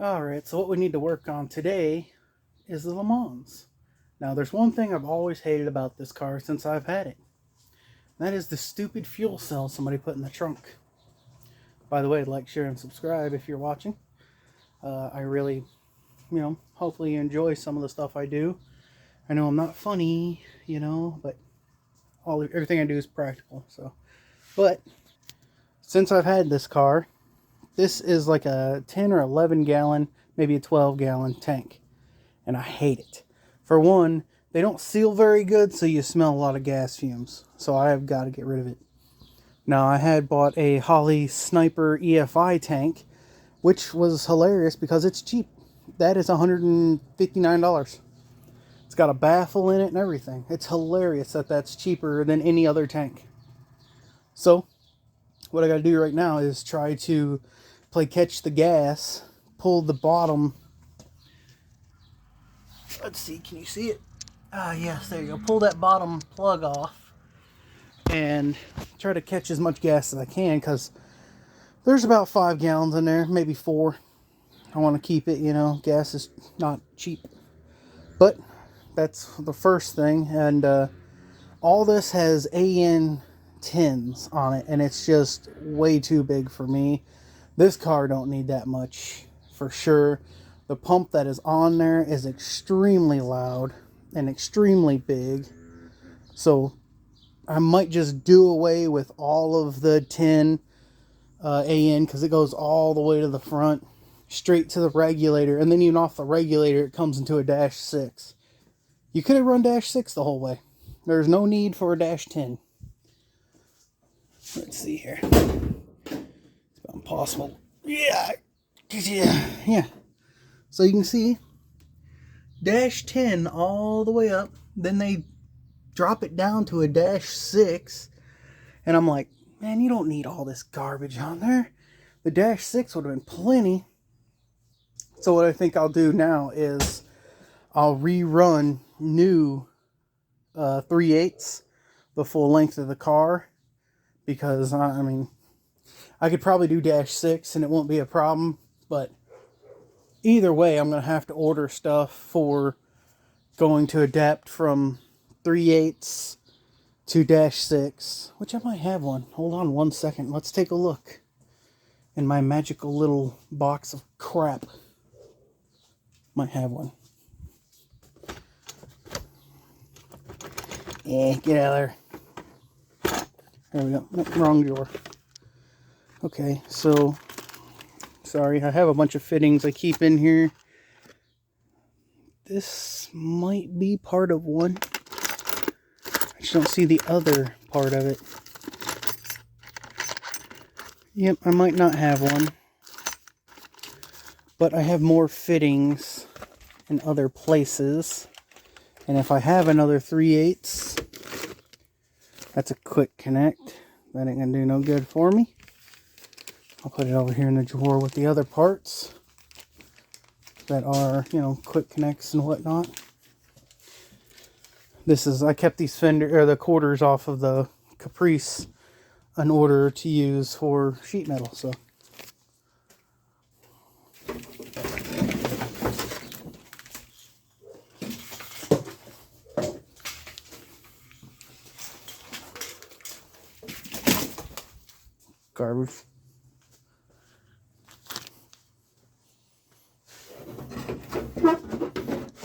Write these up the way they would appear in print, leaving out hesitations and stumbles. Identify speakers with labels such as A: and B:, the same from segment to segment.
A: Alright, so what we need to work on today is the Lemans. Now, there's one thing I've always hated about this car since I've had it. That is the stupid fuel cell somebody put in the trunk. By the way, like, share, and subscribe if you're watching. I really, hopefully you enjoy some of the stuff I do. I know I'm not funny, but everything I do is practical. But since I've had this car, this is like a 10 or 11 gallon, maybe a 12 gallon tank. And I hate it. For one, they don't seal very good, so you smell a lot of gas fumes. So I have got to get rid of it. Now, I had bought a Holley Sniper EFI tank, which was hilarious because it's cheap. That is $159. It's got a baffle in it and everything. It's hilarious that that's cheaper than any other tank. So, what I got to do right now is try to play catch the gas, pull the bottom. Let's see, can you see it? Ah, yes, there you go. Pull that bottom plug off and try to catch as much gas as I can, because there's about 5 gallons in there, maybe 4. I want to keep it, gas is not cheap. But that's the first thing, and all this has AN 10s on it, and it's just way too big for me. This car don't need that much, for sure. The pump that is on there is extremely loud and extremely big. So I might just do away with all of the 10 AN, because it goes all the way to the front, straight to the regulator, and then even off the regulator it comes into a dash 6. You could have run dash 6 the whole way. There's no need for a dash 10. Let's see here. It's about impossible. Yeah. So you can see dash 10 all the way up. Then they drop it down to a dash 6. And I'm like, man, you don't need all this garbage on there. The dash 6 would have been plenty. So what I think I'll do now is I'll rerun new 3/8 the full length of the car, because I could probably do dash 6 and it won't be a problem, but either way I'm going to have to order stuff for going to adapt from 3/8 to dash 6, which I might have one. Hold on one second, let's take a look in my magical little box of crap. Might have one. Yeah, get out of there. There we go. Wrong drawer. Okay, so sorry, I have a bunch of fittings I keep in here. This might be part of one. I just don't see the other part of it. Yep, I might not have one. But I have more fittings in other places. And if I have another 3/8, that's a quick connect. That ain't gonna do no good for me. I'll put it over here in the drawer with the other parts that are, quick connects and whatnot. I kept these the quarters off of the Caprice in order to use for sheet metal, so. Garbage.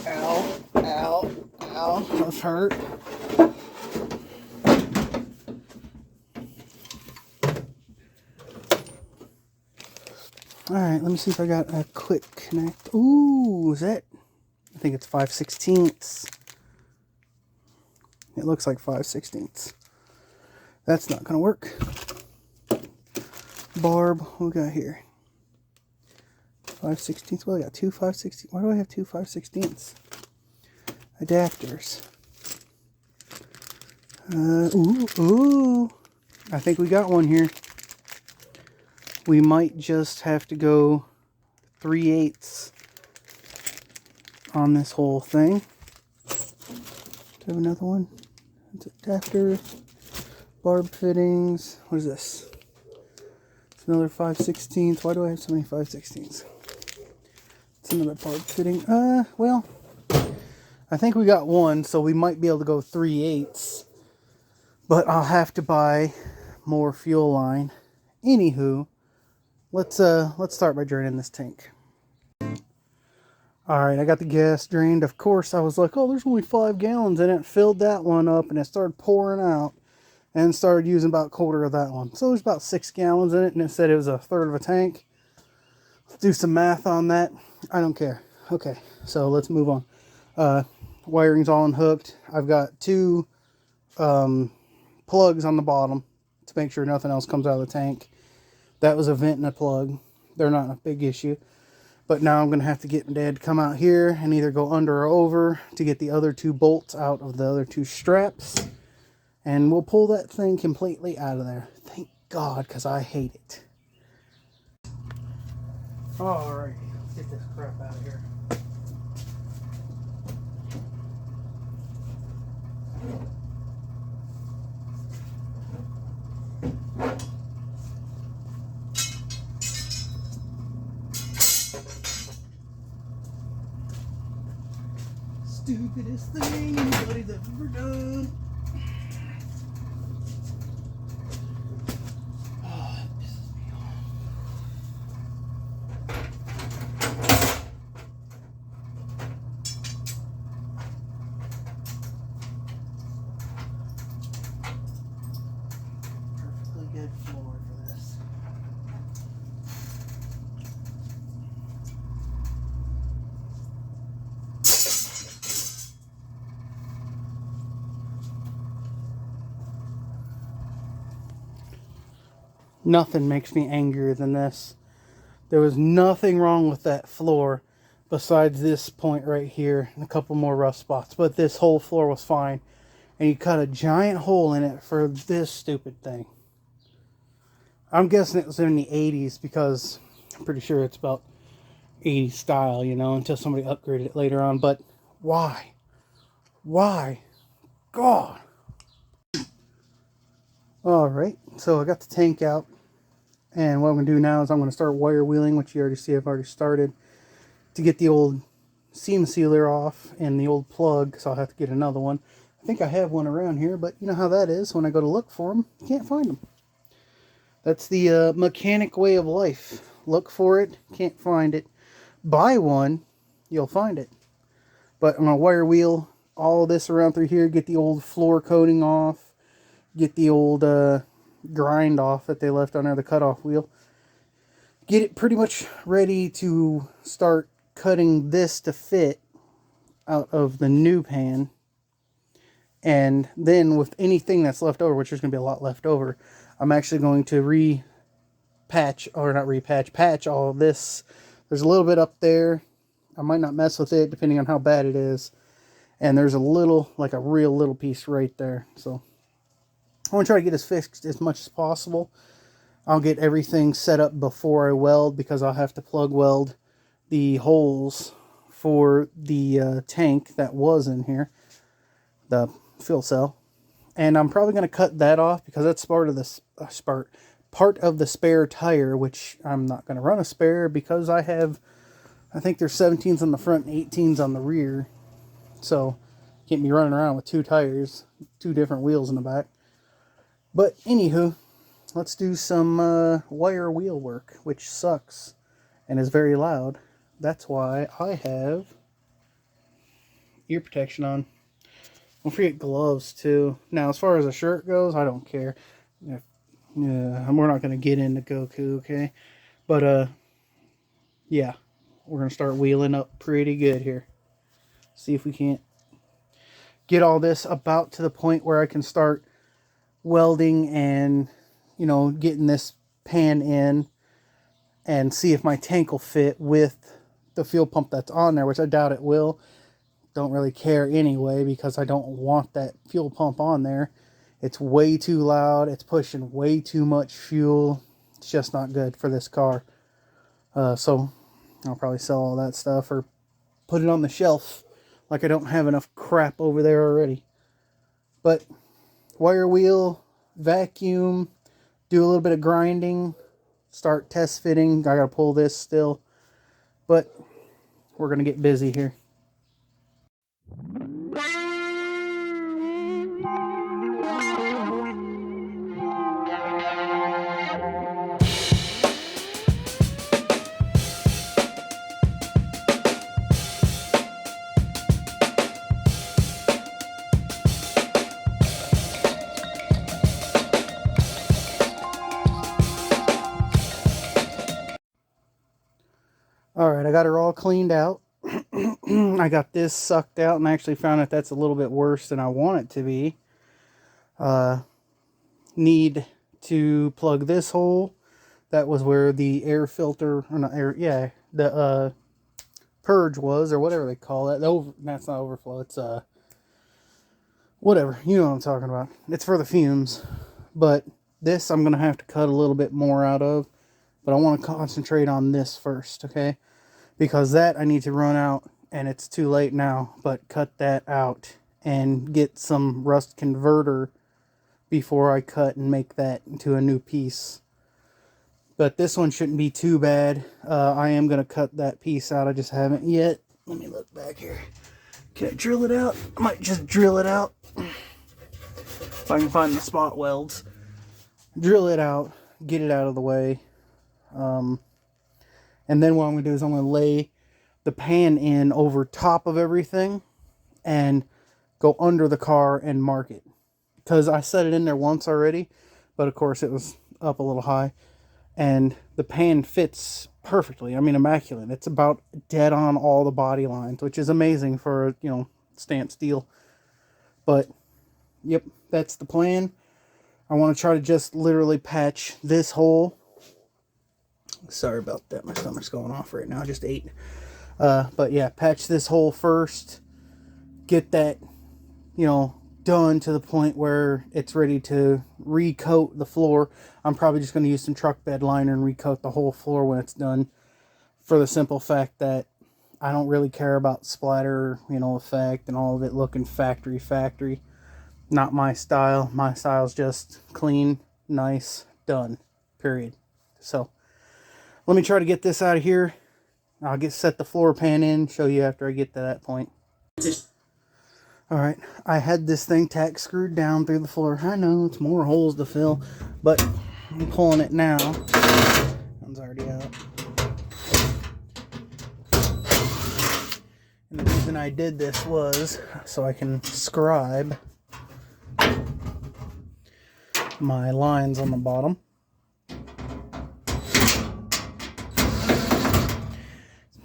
A: Ow, ow, ow, that's hurt. Alright, let me see if I got a quick connect. Ooh, is that? I think it's 5/16. It looks like 5/16. That's not gonna work. Barb, what we got here? 5/16. Well, I got 2 5/16. Why do I have 2 5/16? Adapters. Ooh. I think we got one here. We might just have to go 3/8 on this whole thing. Do I have another one? It's adapter, barb fittings. What is this? It's another 5/16. Why do I have so many 5/16? It's another plug fitting. Well, I think we got one, so we might be able to go 3/8. But I'll have to buy more fuel line. Anywho, let's start by draining this tank. Alright, I got the gas drained. Of course, I was like, oh, there's only 5 gallons in it. Filled that one up, and it started pouring out. And started using about a quarter of that one. So there's about 6 gallons in it, and it said it was a third of a tank. Let's do some math on that. I don't care. Okay, so let's move on. Wiring's all unhooked. I've got 2 plugs on the bottom to make sure nothing else comes out of the tank. That was a vent and a plug. They're not a big issue. But now I'm going to have to get my dad to come out here and either go under or over to get the other 2 bolts out of the other 2 straps. And we'll pull that thing completely out of there. Thank God, because I hate it. Alright, let's get this crap out of here. Stupidest thing anybody's ever done. Oh, that pisses me off. Perfectly good floor for this. Nothing makes me angrier than this. There was nothing wrong with that floor besides this point right here and a couple more rough spots. But this whole floor was fine. And you cut a giant hole in it for this stupid thing. I'm guessing it was in the 80s because I'm pretty sure it's about 80s style, you know, until somebody upgraded it later on. But why? Why? God! Alright, so I got the tank out. And what I'm going to do now is I'm going to start wire wheeling, which you already see I've already started, to get the old seam sealer off and the old plug, so I'll have to get another one. I think I have one around here, but you know how that is. When I go to look for them, you can't find them. That's the mechanic way of life. Look for it, can't find it. Buy one, you'll find it. But I'm going to wire wheel all of this around through here, get the old floor coating off, get the old grind off that they left on there, the cutoff wheel. Get it pretty much ready to start cutting this to fit out of the new pan. And then with anything that's left over, which there's going to be a lot left over, I'm actually going to patch all of this. There's a little bit up there. I might not mess with it depending on how bad it is. And there's a little, like a real little piece right there. So I want to try to get this fixed as much as possible. I'll get everything set up before I weld because I'll have to plug weld the holes for the tank that was in here, the fuel cell. And I'm probably going to cut that off because that's part of the spare tire, which I'm not going to run a spare because I think there's 17s on the front and 18s on the rear. So can't be running around with 2 tires, 2 different wheels in the back. But anywho, let's do some wire wheel work, which sucks and is very loud. That's why I have ear protection on. Don't forget gloves too. Now, as far as a shirt goes, I don't care. Yeah, we're not going to get into Goku, okay? But yeah, we're going to start wheeling up pretty good here. See if we can't get all this about to the point where I can start welding and, you know, getting this pan in and see if my tank will fit with the fuel pump that's on there, which I doubt it will. Don't really care anyway because I don't want that fuel pump on there. It's way too loud. It's pushing way too much fuel. It's just not good for this car. So I'll probably sell all that stuff or put it on the shelf like I don't have enough crap over there already. But wire wheel, vacuum, do a little bit of grinding, start test fitting. I gotta pull this still. But we're going to get busy here. Alright, I got her all cleaned out. I got this sucked out and I actually found that that's a little bit worse than I want it to be. Need to plug this hole. That was where the air filter, or not air, yeah, the purge was, or whatever they call it. That's not overflow, it's whatever, you know what I'm talking about. It's for the fumes. But this I'm going to have to cut a little bit more out of. But I want to concentrate on this first, okay? Because that I need to run out, and it's too late now, but cut that out and get some rust converter before I cut and make that into a new piece. But this one shouldn't be too bad. I am going to cut that piece out. I just haven't yet. Let me look back here. Can I drill it out? I might just drill it out. If I can find the spot welds. Drill it out. Get it out of the way. And then what I'm going to do is I'm going to lay the pan in over top of everything and go under the car and mark it. Because I set it in there once already, but of course it was up a little high. And the pan fits perfectly. I mean, immaculate. It's about dead on all the body lines, which is amazing for, you know, stamped steel. But, yep, that's the plan. I want to try to just literally patch this hole. Sorry about that. My stomach's going off right now. I just ate. But yeah, patch this hole first. Get that, you know, done to the point where it's ready to recoat the floor. I'm probably just going to use some truck bed liner and recoat the whole floor when it's done. For the simple fact that I don't really care about splatter, you know, effect and all of it looking factory. Not my style. My style's just clean, nice, done. Period. So let me try to get this out of here. I'll set the floor pan in, show you after I get to that point. Alright, I had this thing tack screwed down through the floor. I know, it's more holes to fill, but I'm pulling it now. One's already out. And the reason I did this was so I can scribe my lines on the bottom.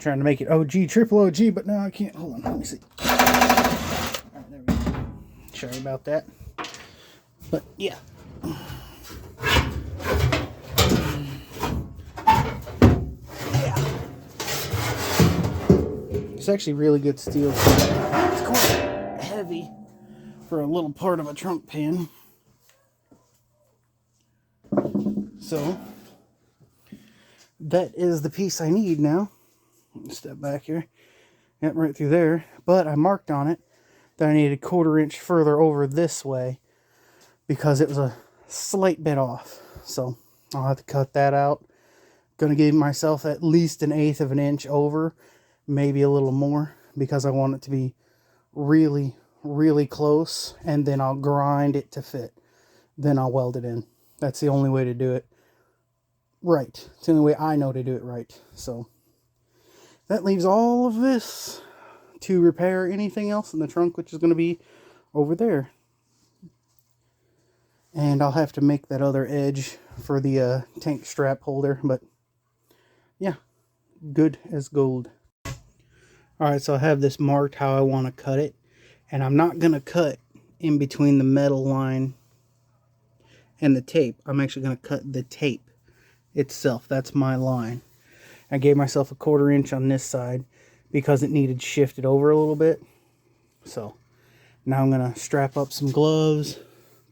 A: Trying to make it OG, triple OG, but no, I can't. Hold on, let me see. All right, there we go. Sorry about that. But yeah. It's actually really good steel. It's quite heavy for a little part of a trunk pan. So that is the piece I need now. Step back here. Yep, right through there. But I marked on it that I needed a 1/4 inch further over this way because it was a slight bit off. So I'll have to cut that out. Gonna give myself at least 1/8 of an inch over, maybe a little more, because I want it to be really, really close, and then I'll grind it to fit. Then I'll weld it in. That's the only way to do it right. It's the only way I know to do it right. So that leaves all of this to repair anything else in the trunk, which is going to be over there. And I'll have to make that other edge for the tank strap holder. But yeah, good as gold. Alright, so I have this marked how I want to cut it. And I'm not going to cut in between the metal line and the tape. I'm actually going to cut the tape itself. That's my line. I gave myself a 1/4 inch on this side because it needed shifted over a little bit. So now I'm going to strap up some gloves,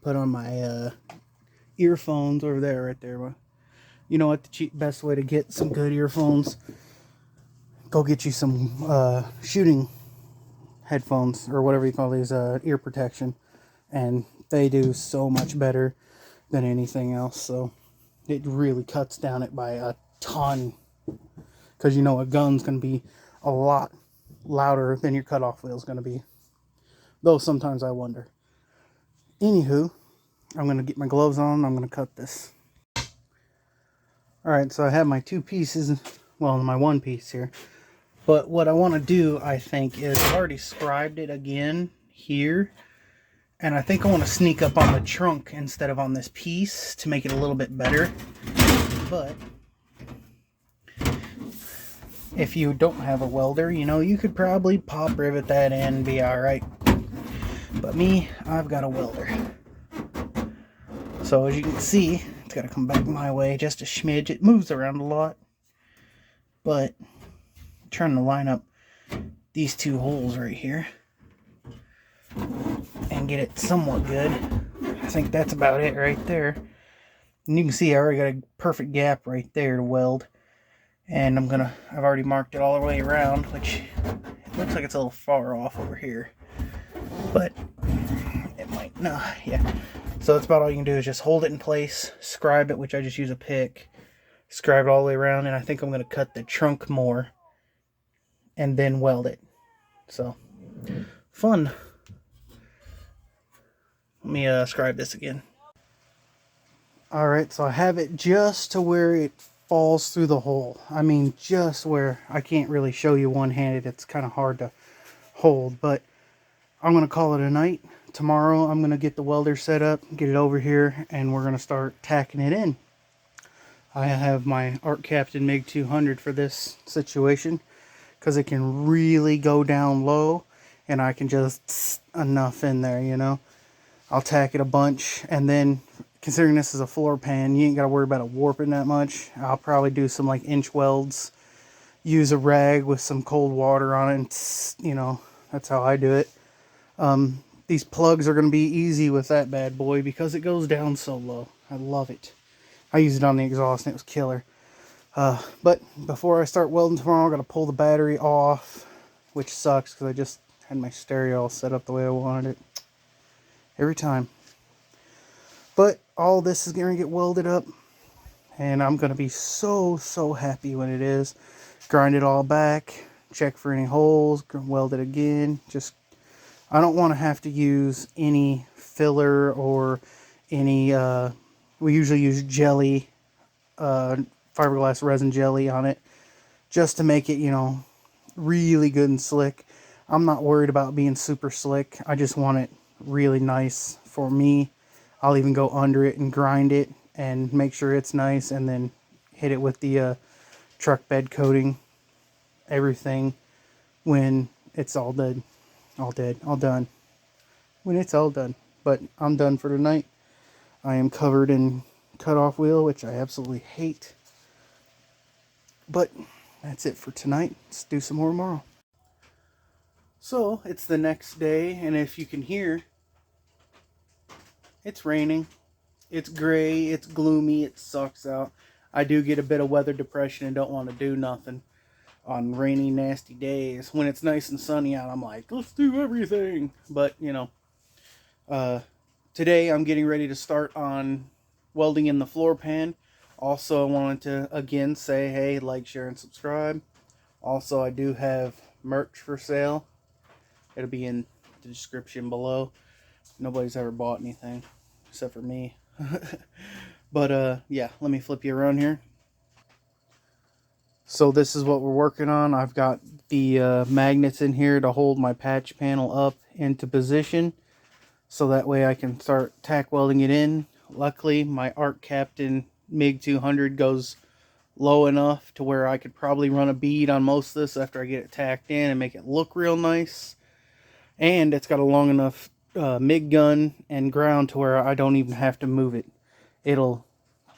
A: put on my earphones over there, right there. You know what, the best way to get some good earphones, go get you some shooting headphones, or whatever you call these, ear protection. And they do so much better than anything else. So it really cuts down it by a ton. Because you know a gun's going to be a lot louder than your cutoff wheel is going to be. Though sometimes I wonder. Anywho, I'm going to get my gloves on. I'm going to cut this. Alright, so I have my two pieces. Well, my one piece here. But what I want to do, I think, is I've already scribed it again here. And I think I want to sneak up on the trunk instead of on this piece to make it a little bit better. But if you don't have a welder, you know, you could probably pop rivet that in and be alright. But me, I've got a welder. So as you can see, it's got to come back my way just a smidge. It moves around a lot. But I'm trying to line up these two holes right here and get it somewhat good. I think that's about it right there. And you can see I already got a perfect gap right there to weld. And I've already marked it all the way around, which it looks like it's a little far off over here. But it might, no, yeah. So that's about all you can do is just hold it in place, scribe it, which I just use a pick, scribe it all the way around, and I think I'm going to cut the trunk more and then weld it. So, fun. Let me scribe this again. Alright, so I have it just to where it falls through the hole. I mean, just where I can't really show you one-handed. It's kind of hard to hold, but I'm going to call it a night. Tomorrow I'm going to get the welder set up, get it over here, and we're going to start tacking it in. I have my Art Captain MiG 200 for this situation because it can really go down low and I can just enough in there, you know. I'll tack it a bunch, and then considering this is a floor pan, you ain't got to worry about it warping that much. I'll probably do some like inch welds, use a rag with some cold water on it, and you know, that's how I do it. These plugs are going to be easy with that bad boy because it goes down so low. I love it. I used it on the exhaust and it was killer. But before I start welding tomorrow, I'm going to pull the battery off, which sucks because I just had my stereo all set up the way I wanted it. Every time. But all this is going to get welded up, and I'm going to be so happy when it is. Grind it all back, check for any holes, weld it again. Just, I don't want to have to use any filler or any, we usually use jelly, fiberglass resin jelly on it, just to make it, you know, really good and slick. I'm not worried about being super slick. I just want it really nice for me. I'll even go under it and grind it and make sure it's nice, and then hit it with the truck bed coating, everything, when it's all done. All done. When it's all done. But I'm done for tonight. I am covered in cutoff wheel, which I absolutely hate. But that's it for tonight. Let's do some more tomorrow. So, it's the next day, and if you can hear, it's raining. It's gray, it's gloomy, it sucks out. I do get a bit of weather depression and don't want to do nothing on rainy, nasty days. When it's nice and sunny out, I'm like, let's do everything. But, you know, today I'm getting ready to start on welding in the floor pan. Also, I wanted to, again, say, hey, like, share, and subscribe. Also, I do have merch for sale. It'll be in the description below. Nobody's ever bought anything except for me. But yeah, let me flip you around here. So this is what we're working on. I've got the magnets in here to hold my patch panel up into position, so that way I can start tack welding it in. Luckily, my Art Captain MiG 200 goes low enough to where I could probably run a bead on most of this after I get it tacked in and make it look real nice. And it's got a long enough MiG gun and ground to where I don't even have to move it. It'll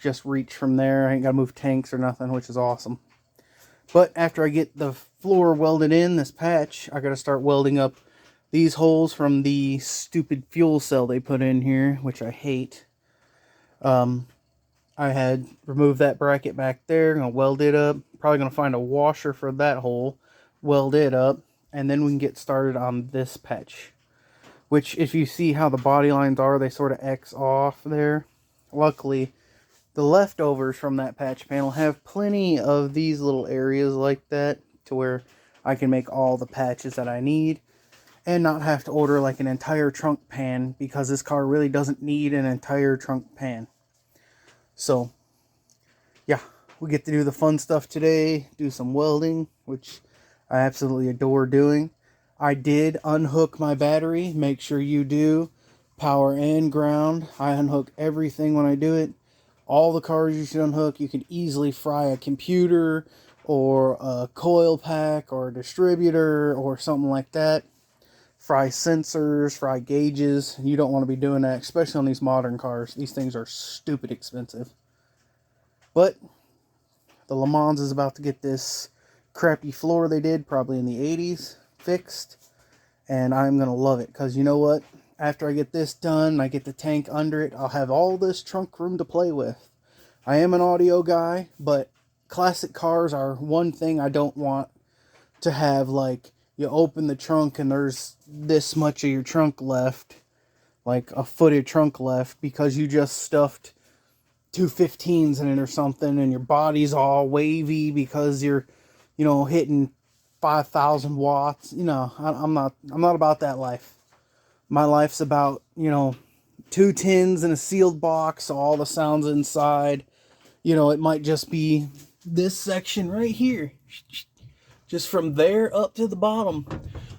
A: just reach from there. I ain't got to move tanks or nothing, which is awesome. But after I get the floor welded in, this patch, I got to start welding up these holes from the stupid fuel cell they put in here, which I hate. I had removed that bracket back there, gonna weld it up. Probably gonna find a washer for that hole, weld it up, and then we can get started on this patch. Which, if you see how the body lines are, they sort of X off there. Luckily, the leftovers from that patch panel have plenty of these little areas like that, to where I can make all the patches that I need and not have to order like an entire trunk pan, because this car really doesn't need an entire trunk pan. So yeah, we get to do the fun stuff today, do some welding, which I absolutely adore doing. I did unhook my battery. Make sure you do. Power and ground. I unhook everything when I do it. All the cars you should unhook. You can easily fry a computer or a coil pack or a distributor or something like that. Fry sensors, fry gauges. You don't want to be doing that, especially on these modern cars. These things are stupid expensive. But the Lemans is about to get this crappy floor they did probably in the 80s fixed, and I'm gonna love it, because you know what, after I get this done, I get the tank under it, I'll have all this trunk room to play with. I am an audio guy, but classic cars are one thing I don't want to have. Like, you open the trunk and there's this much of your trunk left, like a foot of trunk left, because you just stuffed 215s in it or something, and your body's all wavy because you're, you know, hitting 5,000 watts. You know, I'm not about that life. My life's about, you know, 2 tins in a sealed box, so all the sounds inside. You know, it might just be this section right here, just from there up to the bottom.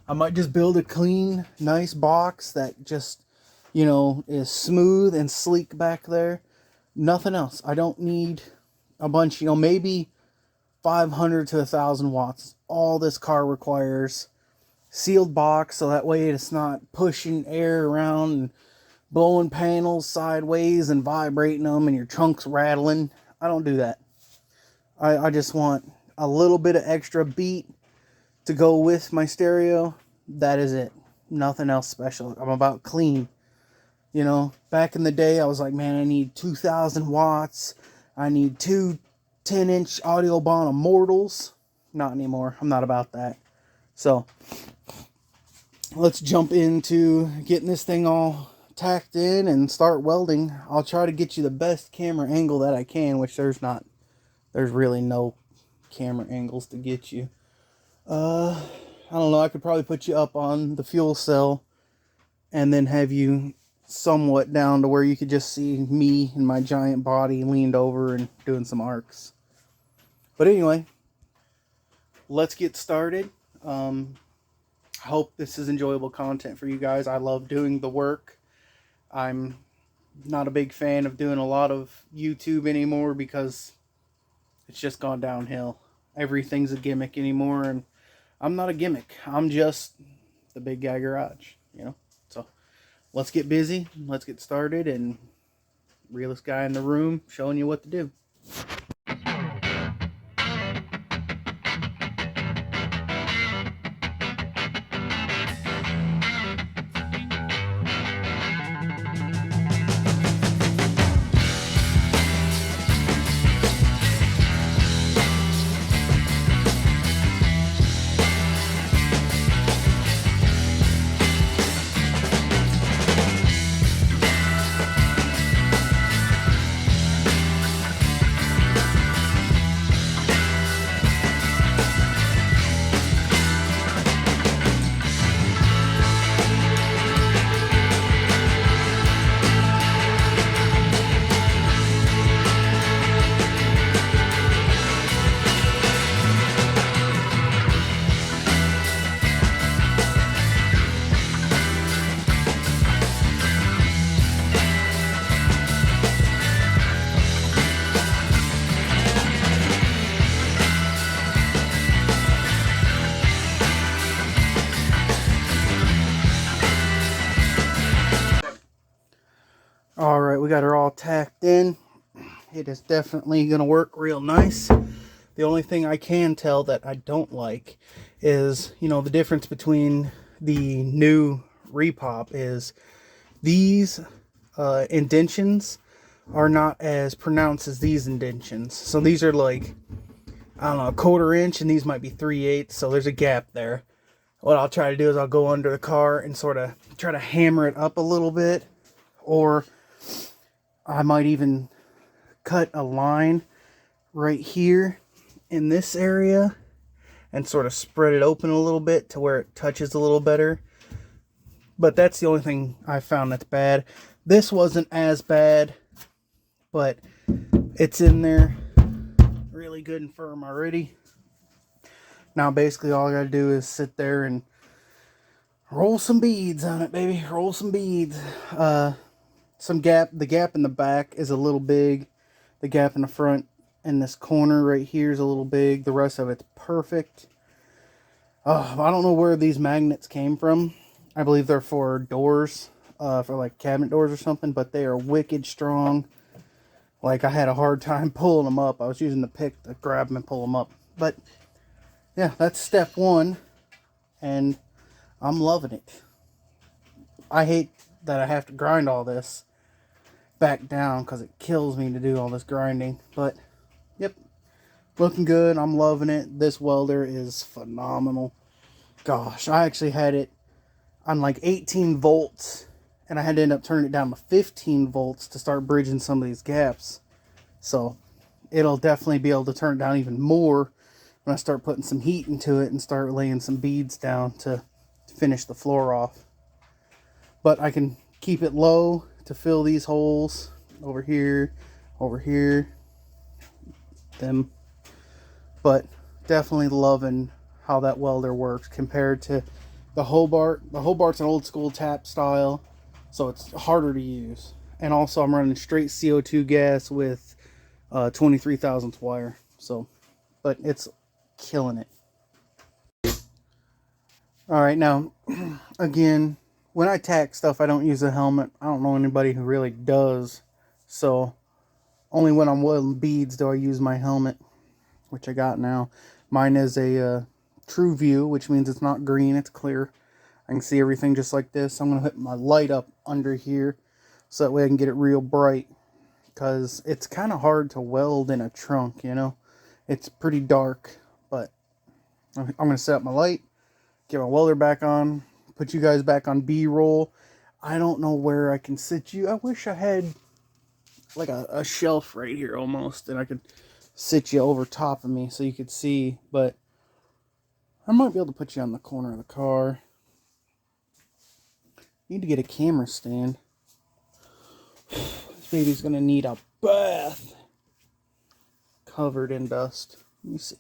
A: I might just build a clean, nice box that just, you know, is smooth and sleek back there. Nothing else. I don't need a bunch, you know, maybe 500 to 1,000 watts. All this car requires. Sealed box, so that way it's not pushing air around and blowing panels sideways and vibrating them and your trunk's rattling. I don't do that. I just want a little bit of extra beat to go with my stereo. That is it. Nothing else special. I'm about clean. You know, back in the day, I was like, man, I need 2,000 watts. I need 2 10-inch Audiobahn Immortals. Not anymore. I'm not about that. So, let's jump into getting this thing all tacked in and start welding. I'll try to get you the best camera angle that I can, which there's really no camera angles to get you. I don't know, I could probably put you up on the fuel cell and then have you somewhat down to where you could just see me and my giant body leaned over and doing some arcs. But anyway, let's get started. I hope this is enjoyable content for you guys. I love doing the work. I'm not a big fan of doing a lot of YouTube anymore because it's just gone downhill. Everything's a gimmick anymore, and I'm not a gimmick. I'm just the Big Guy Garage, you know? So let's get busy, let's get started, and realest guy in the room showing you what to do. Alright, we got her all tacked in. It is definitely going to work real nice. The only thing I can tell that I don't like is, you know, the difference between the new repop is these indentions are not as pronounced as these indentions. So these are like, I don't know, 1/4 inch, and these might be 3/8, so there's a gap there. What I'll try to do is I'll go under the car and sort of try to hammer it up a little bit, or I might even cut a line right here in this area and sort of spread it open a little bit to where it touches a little better. But that's the only thing I found that's bad. This wasn't as bad, but it's in there really good and firm already. Now basically all I gotta do is sit there and roll some beads on it, baby. Roll some beads. The gap in the back is a little big. The gap in the front and this corner right here is a little big. The rest of it's perfect. I don't know where these magnets came from. I believe they're for doors, for like cabinet doors or something, but they are wicked strong. Like, I had a hard time pulling them up. I was using the pick to grab them and pull them up. But yeah, that's step one, and I'm loving it. I hate that I have to grind all this back down because it kills me to do all this grinding. But yep, looking good. I'm loving it. This welder is phenomenal. Gosh, I actually had it on like 18 volts, and I had to end up turning it down to 15 volts to start bridging some of these gaps. So it'll definitely be able to turn it down even more when I start putting some heat into it and start laying some beads down to finish the floor off. But I can keep it low to fill these holes over here, them. But definitely loving how that welder works compared to the Hobart. The Hobart's an old school tap style, so it's harder to use. And also I'm running straight CO2 gas with 23 thousandths wire. So, but it's killing it. Alright, now, again, when I tack stuff, I don't use a helmet. I don't know anybody who really does. So, only when I'm welding beads do I use my helmet, which I got now. Mine is a true view, which means it's not green, it's clear. I can see everything just like this. I'm going to put my light up under here so that way I can get it real bright, because it's kind of hard to weld in a trunk, you know. It's pretty dark, but I'm going to set up my light, get my welder back on, put you guys back on B-roll. I don't know where I can sit you. I wish I had like a shelf right here almost, and I could sit you over top of me so you could see, but I might be able to put you on the corner of the car. Need to get a camera stand. This baby's gonna need a bath. Covered in dust. Let me see.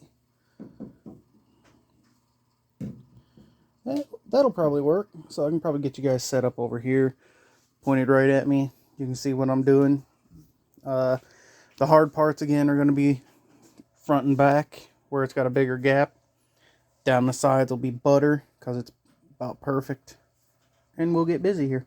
A: That'll probably work. So I can probably get you guys set up over here, pointed right at me. You can see what I'm doing. The hard parts again are going to be front and back where it's got a bigger gap. Down the sides will be butter because it's about perfect. And we'll get busy here.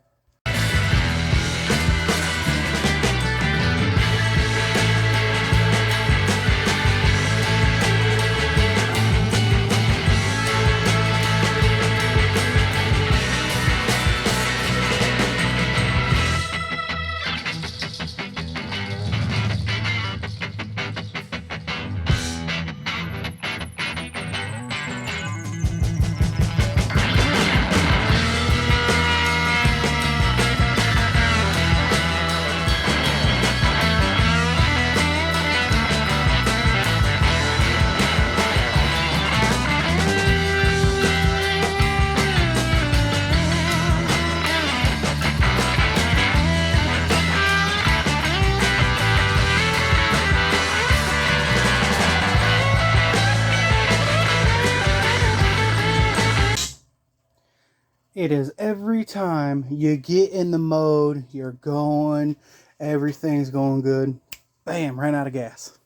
A: It is every time you get in the mode, you're going, everything's going good. Bam, ran out of gas.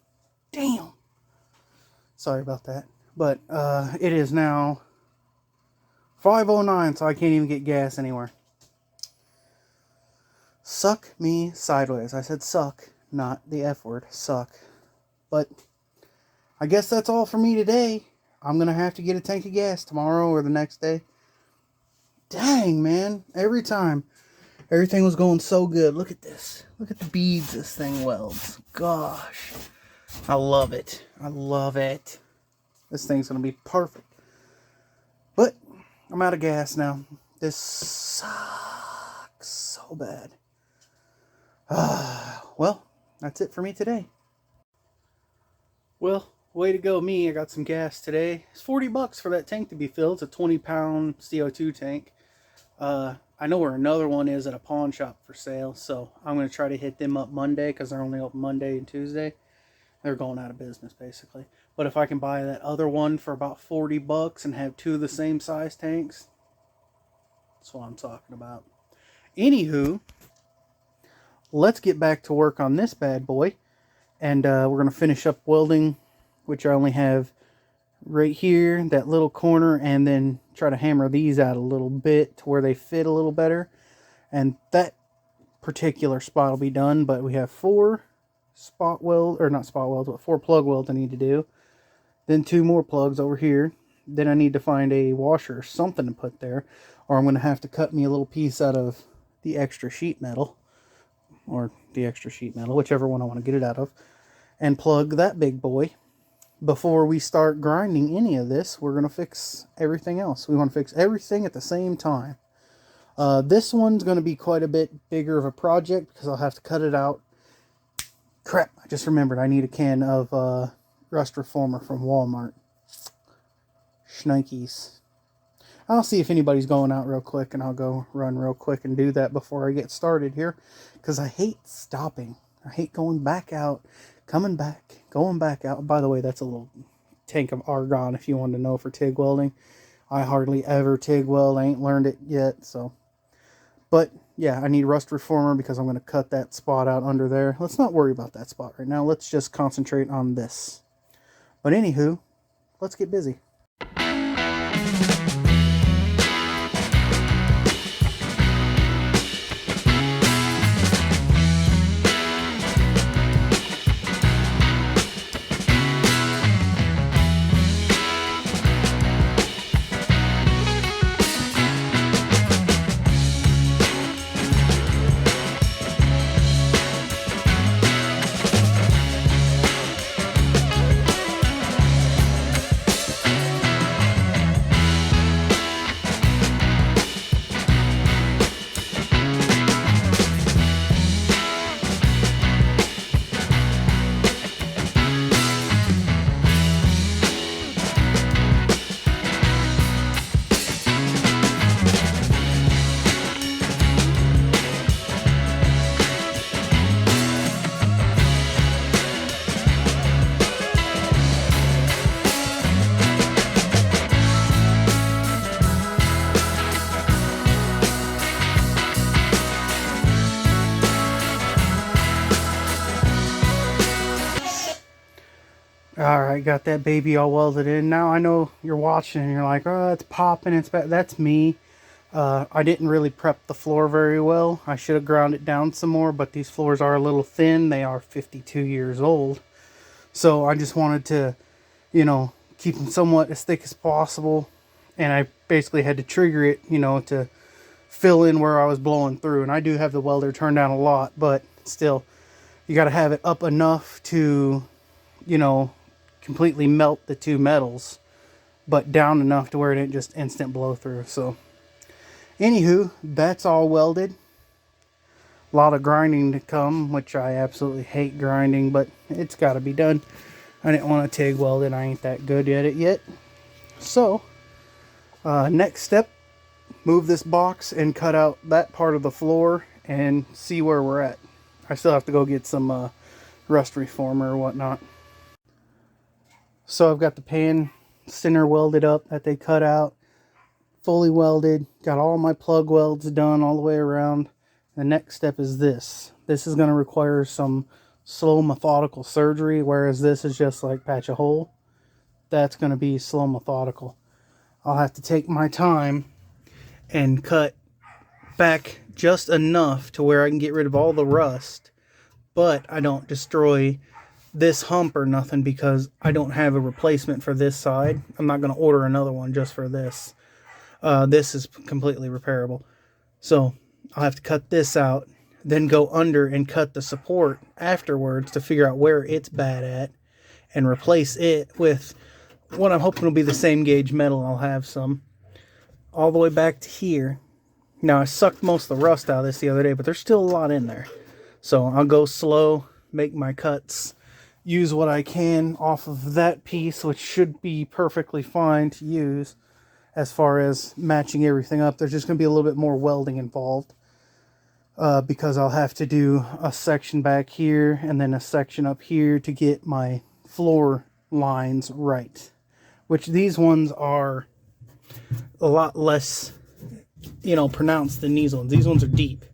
A: Damn. Sorry about that. But it is now 5:09, so I can't even get gas anywhere. Suck me sideways. I said suck, not the F word. Suck. But I guess that's all for me today. I'm going to have to get a tank of gas tomorrow or the next day. Dang, man. Every time. Everything was going so good. Look at this. Look at the beads this thing welds. Gosh. I love it. I love it. This thing's going to be perfect. But I'm out of gas now. This sucks so bad. Well, that's it for me today. Well, Way to go me, I got some gas today. It's 40 bucks for that tank to be filled. It's a 20-pound CO2 tank. I know where another one is at a pawn shop for sale, so I'm going to try to hit them up Monday because they're only open Monday and Tuesday. They're going out of business, basically. But if I can buy that other one for about 40 bucks and have two of the same size tanks, that's what I'm talking about. Anywho, let's get back to work on this bad boy. And we're going to finish up welding, which I only have right here, that little corner, and then try to hammer these out a little bit to where they fit a little better. And that particular spot will be done, but we have 4 spot weld, or not spot welds, but 4 plug welds I need to do. Then 2 more plugs over here. Then I need to find a washer or something to put there, or I'm going to have to cut me a little piece out of the extra sheet metal, or the extra sheet metal, whichever one I want to get it out of, and plug that big boy. Before we start grinding any of this, we're going to fix everything else. We want to fix everything at the same time. This one's going to be quite a bit bigger of a project because I'll have to cut it out. Crap, I just remembered I need a can of rust reformer from Walmart. Shnikes. I'll see if anybody's going out real quick, and I'll go run real quick and do that before I get started here, because I hate stopping. I hate going back out, coming back, going back out. By the way, that's a little tank of argon if you want to know for TIG welding. I hardly ever TIG weld. I ain't learned it yet, so. But yeah, I need rust reformer because I'm going to cut that spot out under there. Let's not worry about that spot right now. Let's just concentrate on this. But anywho, let's get busy. Alright, got that baby all welded in. Now I know you're watching and you're like, oh, it's popping, it's bad. That's me. I didn't really prep the floor very well. I should have ground it down some more, but these floors are a little thin. They are 52 years old. So I just wanted to, you know, keep them somewhat as thick as possible. And I basically had to trigger it, you know, to fill in where I was blowing through. And I do have the welder turned down a lot, but still, you got to have it up enough to, you know, completely melt the 2 metals, but down enough to where it didn't just instant blow through. So anywho, that's all welded. A lot of grinding to come, which I absolutely hate grinding, but it's got to be done. I didn't want to TIG weld it. I ain't that good at it yet. So next step, move this box and cut out that part of the floor and see where we're at. I still have to go get some rust reformer or whatnot. So I've got the pan center welded up that they cut out, fully welded, got all my plug welds done all the way around. The next step is this. This is going to require some slow methodical surgery, whereas this is just like patch a hole. That's going to be slow methodical. I'll have to take my time and cut back just enough to where I can get rid of all the rust, but I don't destroy this hump or nothing because I don't have a replacement for this side. I'm not going to order another one just for this. This is completely repairable. So I'll have to cut this out, then go under and cut the support afterwards to figure out where it's bad at and replace it with what I'm hoping will be the same gauge metal. I'll have some all the way back to here. Now I sucked most of the rust out of this the other day, but there's still a lot in there. So I'll go slow, make my cuts, use what I can off of that piece, which should be perfectly fine to use as far as matching everything up. There's just going to be a little bit more welding involved because I'll have to do a section back here and then a section up here to get my floor lines right, which these ones are a lot less, you know, pronounced than these ones. These ones are deep,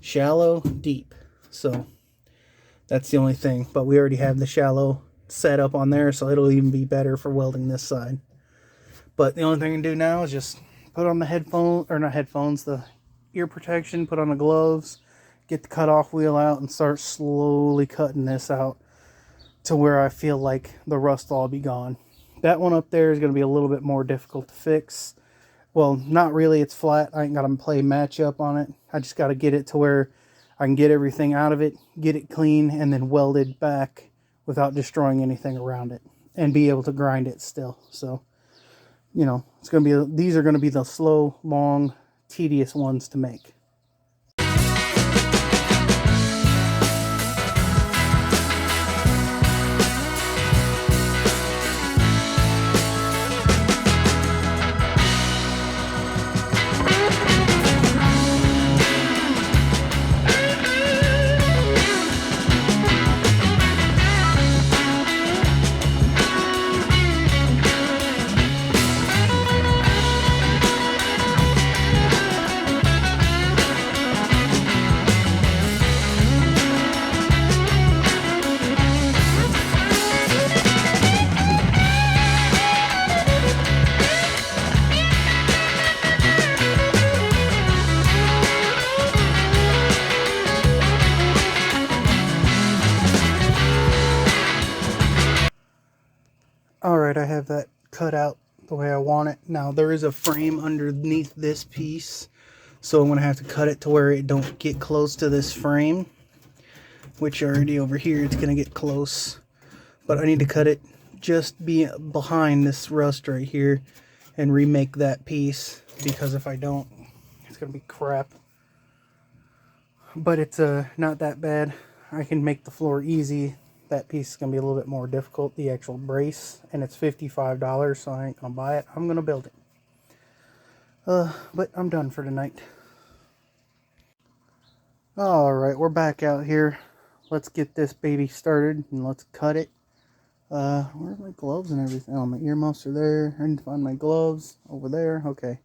A: shallow, deep. So that's the only thing, but we already have the shallow set up on there, so it'll even be better for welding this side. But the only thing I can do now is just put on the headphone, or not headphones, the ear protection, put on the gloves, get the cutoff wheel out, and start slowly cutting this out to where I feel like the rust will all be gone. That one up there is going to be a little bit more difficult to fix. Well, not really, it's flat. I ain't got to play match up on it. I just got to get it to where I can get everything out of it, get it clean, and then weld it back without destroying anything around it, and be able to grind it still. So, you know, it's going to be, these are going to be the slow, long, tedious ones to make. Alright, I have that cut out the way I want it. Now, there is a frame underneath this piece, so I'm going to have to cut it to where it don't get close to this frame, which already over here, it's going to get close. But I need to cut it just behind this rust right here and remake that piece, because if I don't, it's going to be crap. But it's not that bad. I can make the floor easy. That piece is going to be a little bit more difficult, the actual brace, and it's $55, so I ain't going to buy it. I'm going to build it. But I'm done for tonight. Alright, we're back out here. Let's get this baby started, and let's cut it. Where's my gloves and everything? Oh, my earmuffs are there. I need to find my gloves over there. Okay,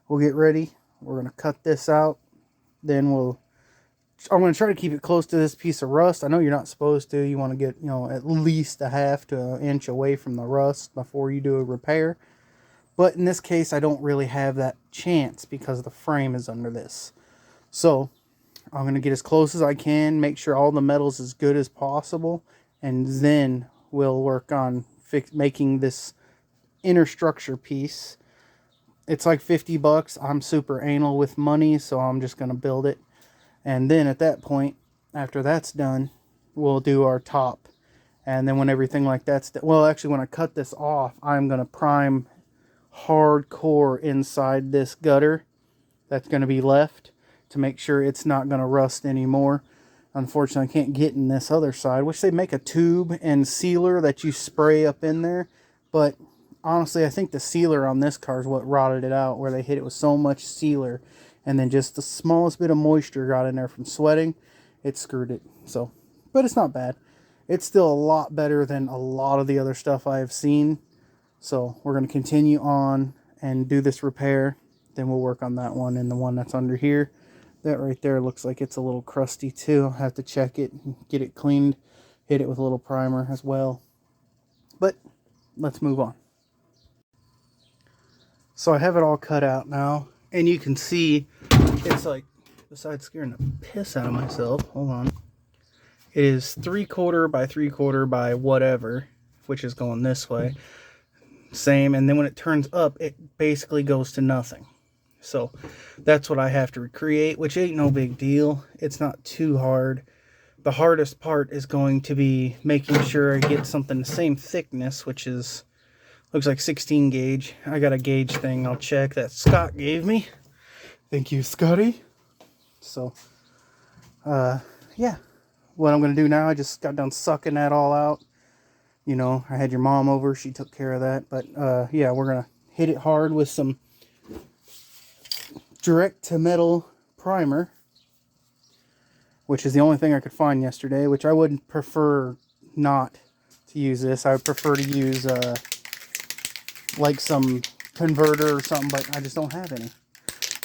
A: we'll get ready. We're going to cut this out. Then I'm going to try to keep it close to this piece of rust. I know you're not supposed to. You want to get, you know, at least a half to an inch away from the rust before you do a repair. But in this case, I don't really have that chance because the frame is under this. So I'm going to get as close as I can, make sure all the metal's as good as possible, and then we'll work on making this inner structure piece. It's like 50 bucks. I'm super anal with money, so I'm just going to build it. And then at that point, after that's done, we'll do our top. And then when everything like that's well, actually, when I cut this off, I'm going to prime hardcore inside this gutter that's going to be left to make sure it's not going to rust anymore. Unfortunately, I can't get in this other side, which they make a tube and sealer that you spray up in there. But honestly, I think the sealer on this car is what rotted it out, where they hit it with so much sealer. And then just the smallest bit of moisture got in there from sweating. It screwed it. So, but it's not bad. It's still a lot better than a lot of the other stuff I have seen. So we're going to continue on and do this repair. Then we'll work on that one and the one that's under here. That right there looks like it's a little crusty too. I'll have to check it and get it cleaned. Hit it with a little primer as well. But let's move on. So I have it all cut out now. And you can see, it's like, besides scaring the piss out of myself, hold on. It is 3/4 by 3/4 by whatever, which is going this way. Same, and then when it turns up, it basically goes to nothing. So that's what I have to recreate, which ain't no big deal. It's not too hard. The hardest part is going to be making sure I get something the same thickness, which is... looks like 16 gauge. I got a gauge thing I'll check that Scott gave me. Thank you, Scotty. So, yeah. What I'm going to do now, I just got done sucking that all out. You know, I had your mom over, she took care of that. But yeah, we're gonna hit it hard with some direct to metal primer, which is the only thing I could find yesterday, which I would prefer not to use this. I would prefer to use like some converter or something, but I just don't have any.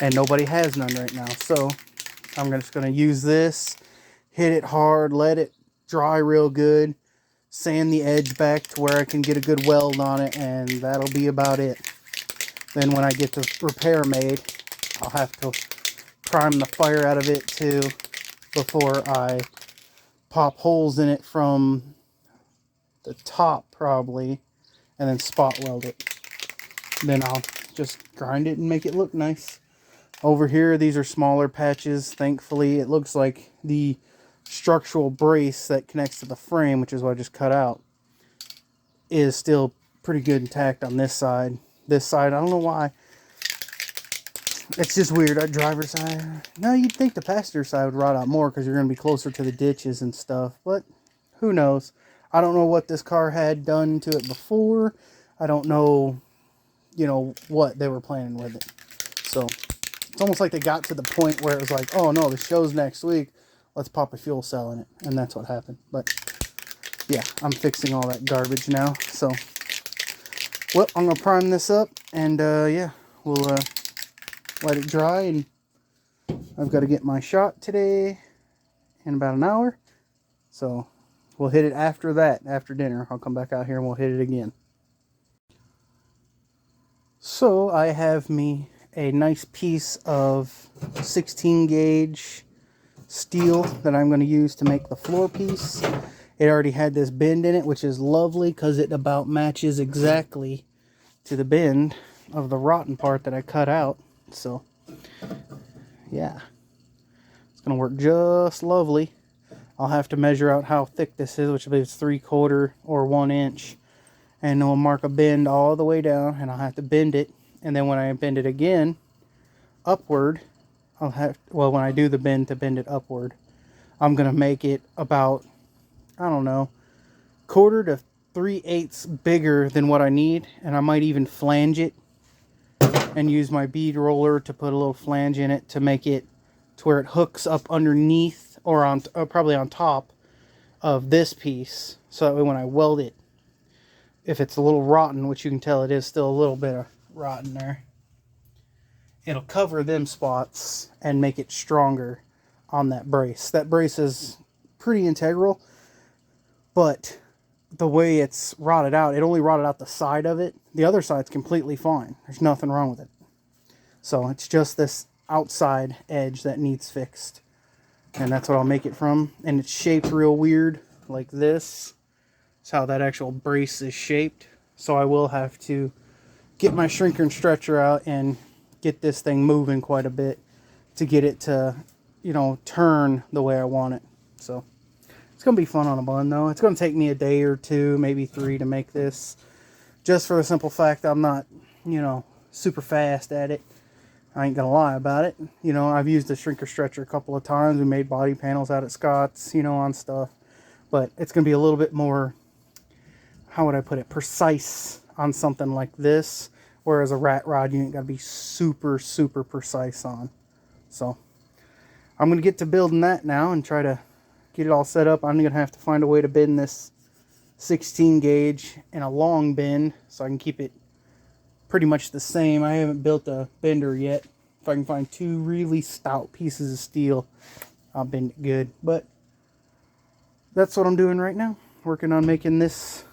A: And nobody has none right now. So I'm just going to use this, hit it hard, let it dry real good, sand the edge back to where I can get a good weld on it, and that'll be about it. Then when I get the repair made, I'll have to prime the fire out of it too before I pop holes in it from the top probably, and then spot weld it. Then I'll just grind it and make it look nice. Over here, these are smaller patches. Thankfully, it looks like the structural brace that connects to the frame, which is what I just cut out, is still pretty good intact on this side. This side, I don't know why. It's just weird. That driver's side. No, you'd think the passenger side would rot out more because you're going to be closer to the ditches and stuff. But who knows? I don't know what this car had done to it before. I don't know, you know, what they were planning with it. So it's almost like they got to the point where it was like, oh no, the show's next week. Let's pop a fuel cell in it. And that's what happened. But yeah, I'm fixing all that garbage now. So, well, I'm going to prime this up. And yeah, we'll let it dry. And I've got to get my shot today in about an hour. So we'll hit it after that, after dinner. I'll come back out here and we'll hit it again. So I have me a nice piece of 16 gauge steel that I'm going to use to make the floor piece. It already had this bend in it, which is lovely because it about matches exactly to the bend of the rotten part that I cut out. So yeah, it's going to work just lovely. I'll have to measure out how thick this is, which I believe is 3/4 or 1 inch. And we'll mark a bend all the way down, and I'll have to bend it. And then when I bend it again, upward, I'll have, well, when I do the bend to bend it upward, I'm going to make it about, I don't know, 1/4 to 3/8 bigger than what I need. And I might even flange it and use my bead roller to put a little flange in it to make it to where it hooks up underneath or on probably on top of this piece. So that way when I weld it, if it's a little rotten, which you can tell it is still a little bit of rotten there, it'll cover them spots and make it stronger on that brace. That brace is pretty integral, but the way it's rotted out, it only rotted out the side of it. The other side's completely fine. There's nothing wrong with it. So it's just this outside edge that needs fixed. And that's what I'll make it from. And it's shaped real weird, like this. That's how that actual brace is shaped. So I will have to get my shrinker and stretcher out and get this thing moving quite a bit to get it to, you know, turn the way I want it. So it's going to be fun on a bun, though. It's going to take me a day or two, maybe 3 to make this. Just for the simple fact I'm not, you know, super fast at it. I ain't gonna lie about it. You know, I've used the shrinker stretcher a couple of times. We made body panels out at Scott's, you know, on stuff. But it's gonna be a little bit more, how would I put it, precise on something like this. Whereas a rat rod, you ain't gotta be super, super precise on. So, I'm gonna get to building that now and try to get it all set up. I'm gonna have to find a way to bend this 16 gauge in a long bend so I can keep it pretty much the same. I haven't built a bender yet. If I can find 2 really stout pieces of steel, I'll bend it good. But that's what I'm doing right now. Working on making this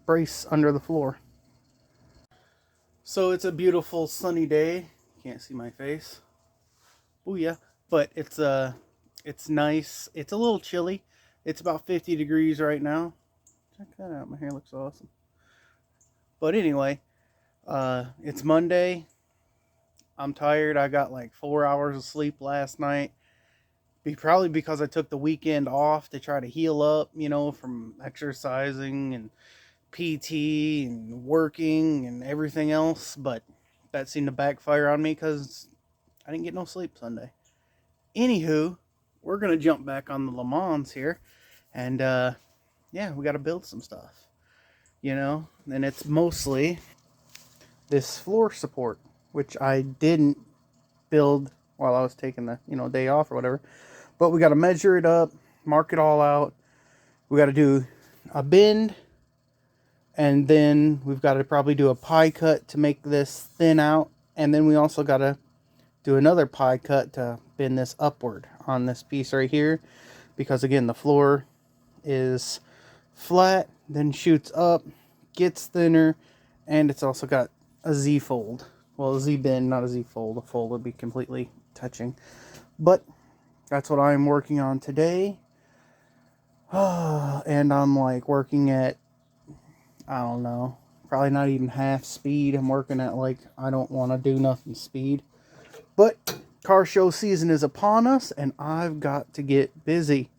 A: brace under the floor. So it's a beautiful sunny day. Can't see my face. Booyah. But it's nice. It's a little chilly. It's about 50 degrees right now. Check that out. My hair looks awesome. But anyway, it's Monday. I'm tired. I got like 4 hours of sleep last night. Probably because I took the weekend off to try to heal up, you know, from exercising and PT and working and everything else. But that seemed to backfire on me because I didn't get no sleep Sunday. Anywho, we're going to jump back on the Lemans here. And yeah, we got to build some stuff. you know, and it's mostly this floor support, which I didn't build while I was taking the, you know, day off or whatever. But we got to measure it up, mark it all out. We got to do a bend, and then we've got to probably do a pie cut to make this thin out. And then we also got to do another pie cut to bend this upward on this piece right here. Because again, the floor is flat, then shoots up, gets thinner, and it's also got a Z-fold. Well, a Z-bend, not a Z-fold. A fold would be completely touching. But that's what I'm working on today. And I'm like working at, I don't know, probably not even half speed. I'm working at like, I don't want to do nothing speed. But car show season is upon us, and I've got to get busy.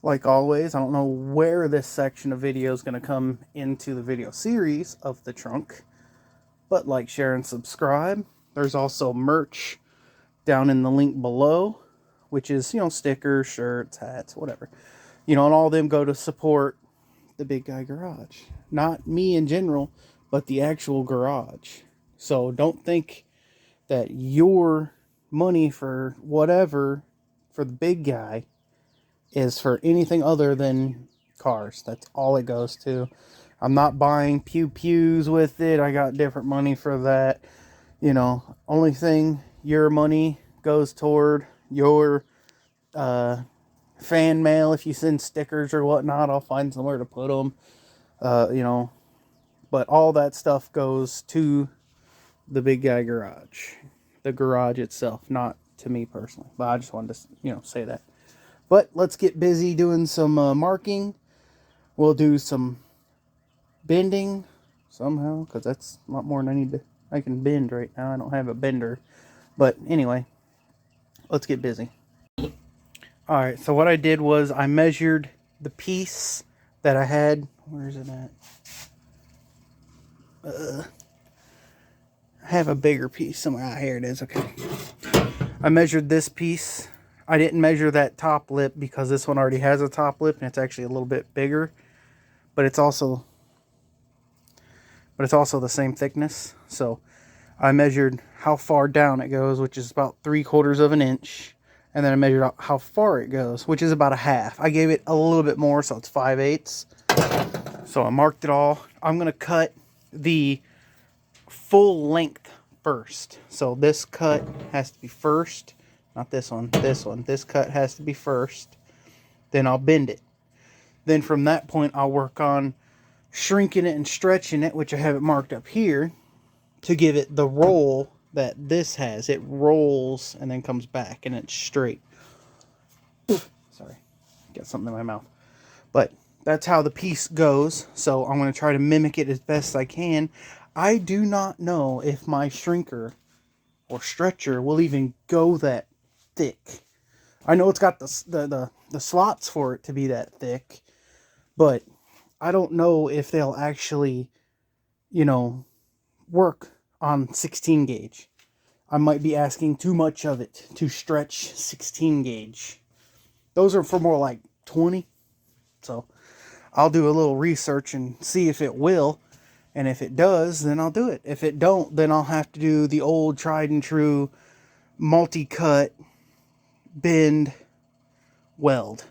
A: Like always, I don't know where this section of video is going to come into the video series of the trunk. But like, share, and subscribe. There's also merch down in the link below, which is, you know, stickers, shirts, hats, whatever. You know, and all of them go to support the Big Guy Garage. Not me in general, but the actual garage. So don't think that your money for whatever, for the big guy, is for anything other than cars. That's all it goes to. I'm not buying pews with it. I got different money for that. You know, only thing your money goes toward your fan mail. If you send stickers or whatnot, I'll find somewhere to put them. You know, but all that stuff goes to the Big Guy Garage. The garage itself, not to me personally. But I just wanted to, you know, say that. But let's get busy doing some marking. We'll do some bending somehow, because that's a lot more than I can bend right now. I don't have a bender. But anyway, let's get busy. Alright, so what I did was I measured the piece that I had. Where is it at? I have a bigger piece somewhere. Ah, here it is. Okay. I measured this piece. I didn't measure that top lip because this one already has a top lip and it's actually a little bit bigger. But it's also the same thickness. So I measured how far down it goes, which is about 3/4 of an inch. And then I measured out how far it goes, which is about a half. I gave it a little bit more, so it's 5/8. So I marked it all. I'm going to cut the full length first. So this cut has to be first. Not this one, this one. This cut has to be first. Then I'll bend it. Then from that point, I'll work on shrinking it and stretching it, which I have it marked up here, to give it the roll that this has. It rolls and then comes back and it's straight. Sorry, got something in my mouth. But that's how the piece goes. So I'm going to try to mimic it as best I can. I do not know if my shrinker or stretcher will even go that thick. I know it's got the slots for it to be that thick, but I don't know if they'll actually, you know, work on 16 gauge. I might be asking too much of it to stretch 16 gauge. Those are for more like 20. So I'll do a little research and see if it will. And if it does, then I'll do it. If it don't, then I'll have to do the old tried and true multi-cut, bend, weld.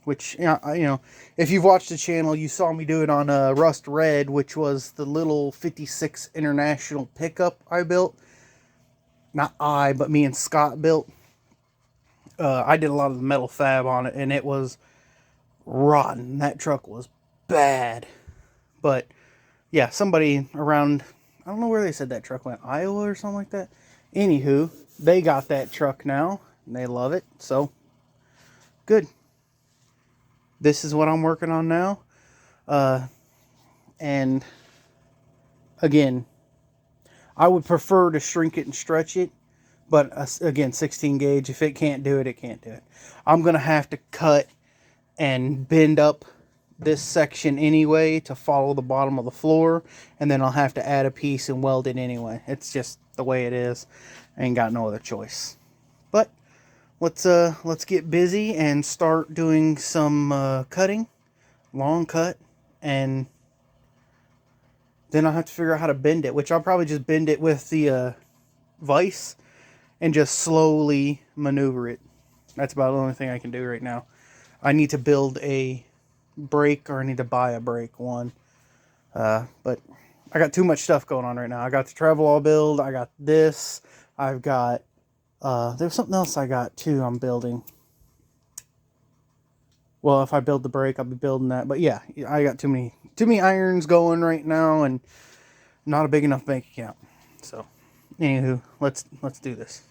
A: Which, you know, if you've watched the channel, you saw me do it on Rust Red, which was the little 56 International pickup I built. Not I, but me and Scott built. I did a lot of the metal fab on it, and it was rotten. That truck was bad. But yeah, somebody around, I don't know where they said that truck went, Iowa or something like that. Anywho, they got that truck now, and they love it, so good. This is what I'm working on now. And again, I would prefer to shrink it and stretch it, but again, 16 gauge, if it can't do it, it can't do it. I'm going to have to cut and bend up this section anyway to follow the bottom of the floor, and then I'll have to add a piece and weld it anyway. It's just the way it is. I ain't got no other choice. But let's get busy and start doing some cutting. Long cut and then I'll have to figure out how to bend it, which I'll probably just bend it with the vise and just slowly maneuver it. That's about the only thing I can do right now. I need to build a brake, or I need to buy a brake one. But I got too much stuff going on right now. I got the travel all build. I got this. I've got, there's something else I got too I'm building. Well, if I build the brake, I'll be building that. But yeah, I got too many irons going right now, and not a big enough bank account. So, anywho, let's do this.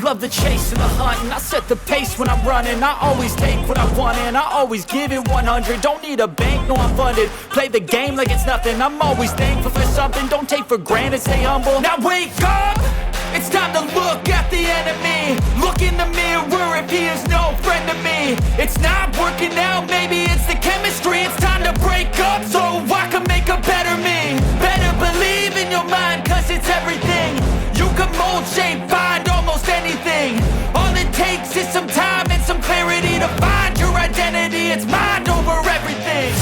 B: Love the chase and the hunt, and I set the pace when I'm running. I always take what I want and I always give it 100. Don't need a bank, no I'm funded. Play the game like it's nothing. I'm always thankful for something. Don't take for granted, stay humble. Now wake up, it's time to look at the enemy. Look in the mirror if he is no friend to me. It's not working out, maybe it's the chemistry. It's time to break up so I can make a better me. Better believe in your mind, cause it's everything. You can mold, shape, find almost anything. All it takes is some time and some clarity to find your identity. It's mind over everything.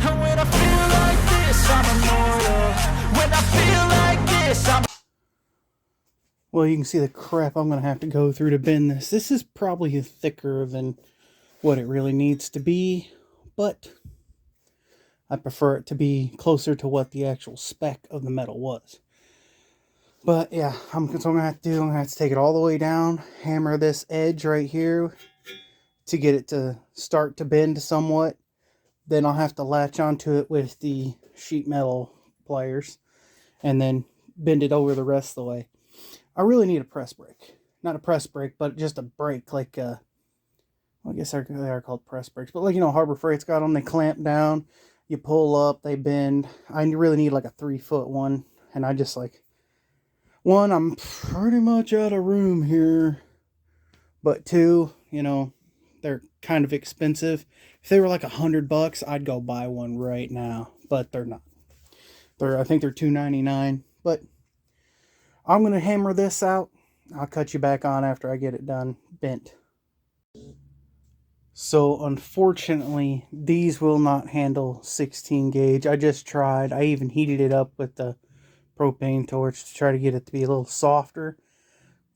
B: And when I feel like this, I'm immortal. When I feel like this, I'm...
A: Well, you can see the crap I'm going to have to go through to bend this. This is probably thicker than what it really needs to be, but I prefer it to be closer to what the actual spec of the metal was. But yeah, I'm going to have to take it all the way down, hammer this edge right here to get it to start to bend somewhat. Then I'll have to latch onto it with the sheet metal pliers and then bend it over the rest of the way. I really need a press brake. Not a press brake, but just a brake, like, well, I guess they are called press brakes. But like, you know, Harbor Freight's got them. They clamp down, you pull up, they bend. I really need like a 3-foot one. And I just like, one, I'm pretty much out of room here. But two, you know, they're kind of expensive. If they were like $100, I'd go buy one right now. But they're not. I think they're $2.99. But I'm going to hammer this out. I'll cut you back on after I get it done bent. So unfortunately, these will not handle 16 gauge. I just tried. I even heated it up with the propane torch to try to get it to be a little softer.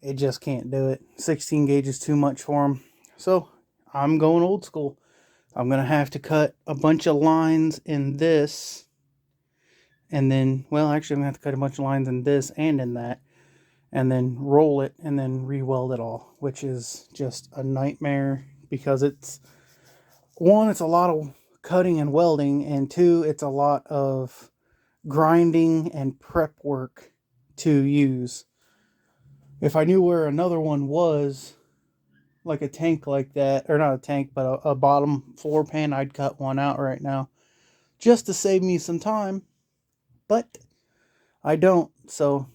A: It just can't do it. 16 gauge is too much for them. So I'm going old school. I'm going to have to cut a bunch of lines in this. And then, well, actually, I'm going to have to cut a bunch of lines in this and in that. And then roll it and then re-weld it all. Which is just a nightmare. Because it's, one, it's a lot of cutting and welding. And two, it's a lot of grinding and prep work to use. If I knew where another one was, like a tank like that, or not a tank, but a bottom floor pan, I'd cut one out right now. Just to save me some time. But I don't. So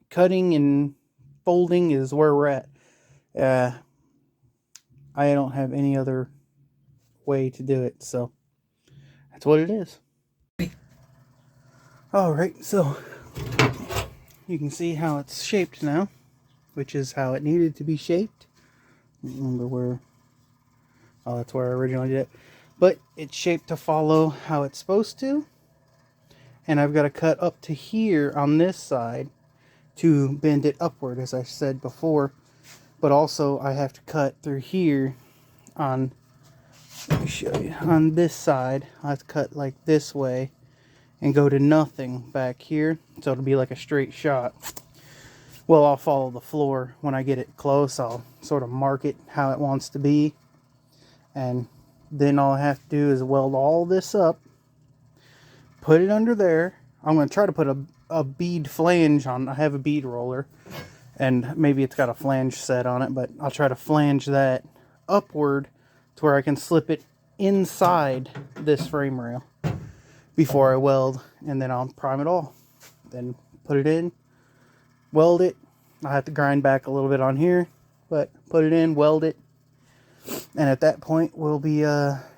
A: cutting and folding is where we're at. I don't have any other way to do it. So that's what it is. Alright, so you can see how it's shaped now, which is how it needed to be shaped. Remember where, oh, that's where I originally did it. But it's shaped to follow how it's supposed to. And I've got to cut up to here on this side to bend it upward, as I said before. But also I have to cut through here on, let me show you, on this side. I have to cut like this way and go to nothing back here. So it'll be like a straight shot. Well, I'll follow the floor. When I get it close, I'll sort of mark it how it wants to be. And then all I have to do is weld all this up. Put it under there. I'm going to try to put a bead flange on. I have a bead roller. And maybe it's got a flange set on it. But I'll try to flange that upward to where I can slip it inside this frame rail before I weld. And then I'll prime it all. Then put it in. Weld it. I have to grind back a little bit on here, but put it in, weld it, and at that point we'll be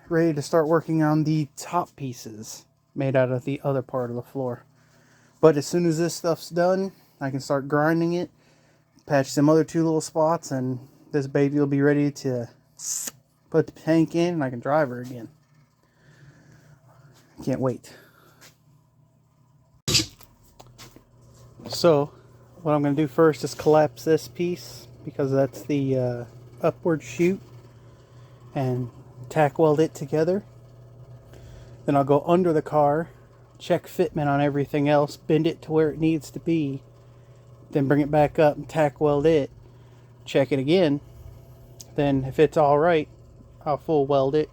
A: ready to start working on the top pieces made out of the other part of the floor. But as soon as this stuff's done, I can start grinding it, patch some other 2 little spots, and this baby will be ready to put the tank in, and I can drive her again. Can't wait. So what I'm going to do first is collapse this piece, because that's the upward chute, and tack weld it together. Then I'll go under the car, check fitment on everything else, bend it to where it needs to be, then bring it back up and tack weld it, check it again. Then if it's alright, I'll full weld it,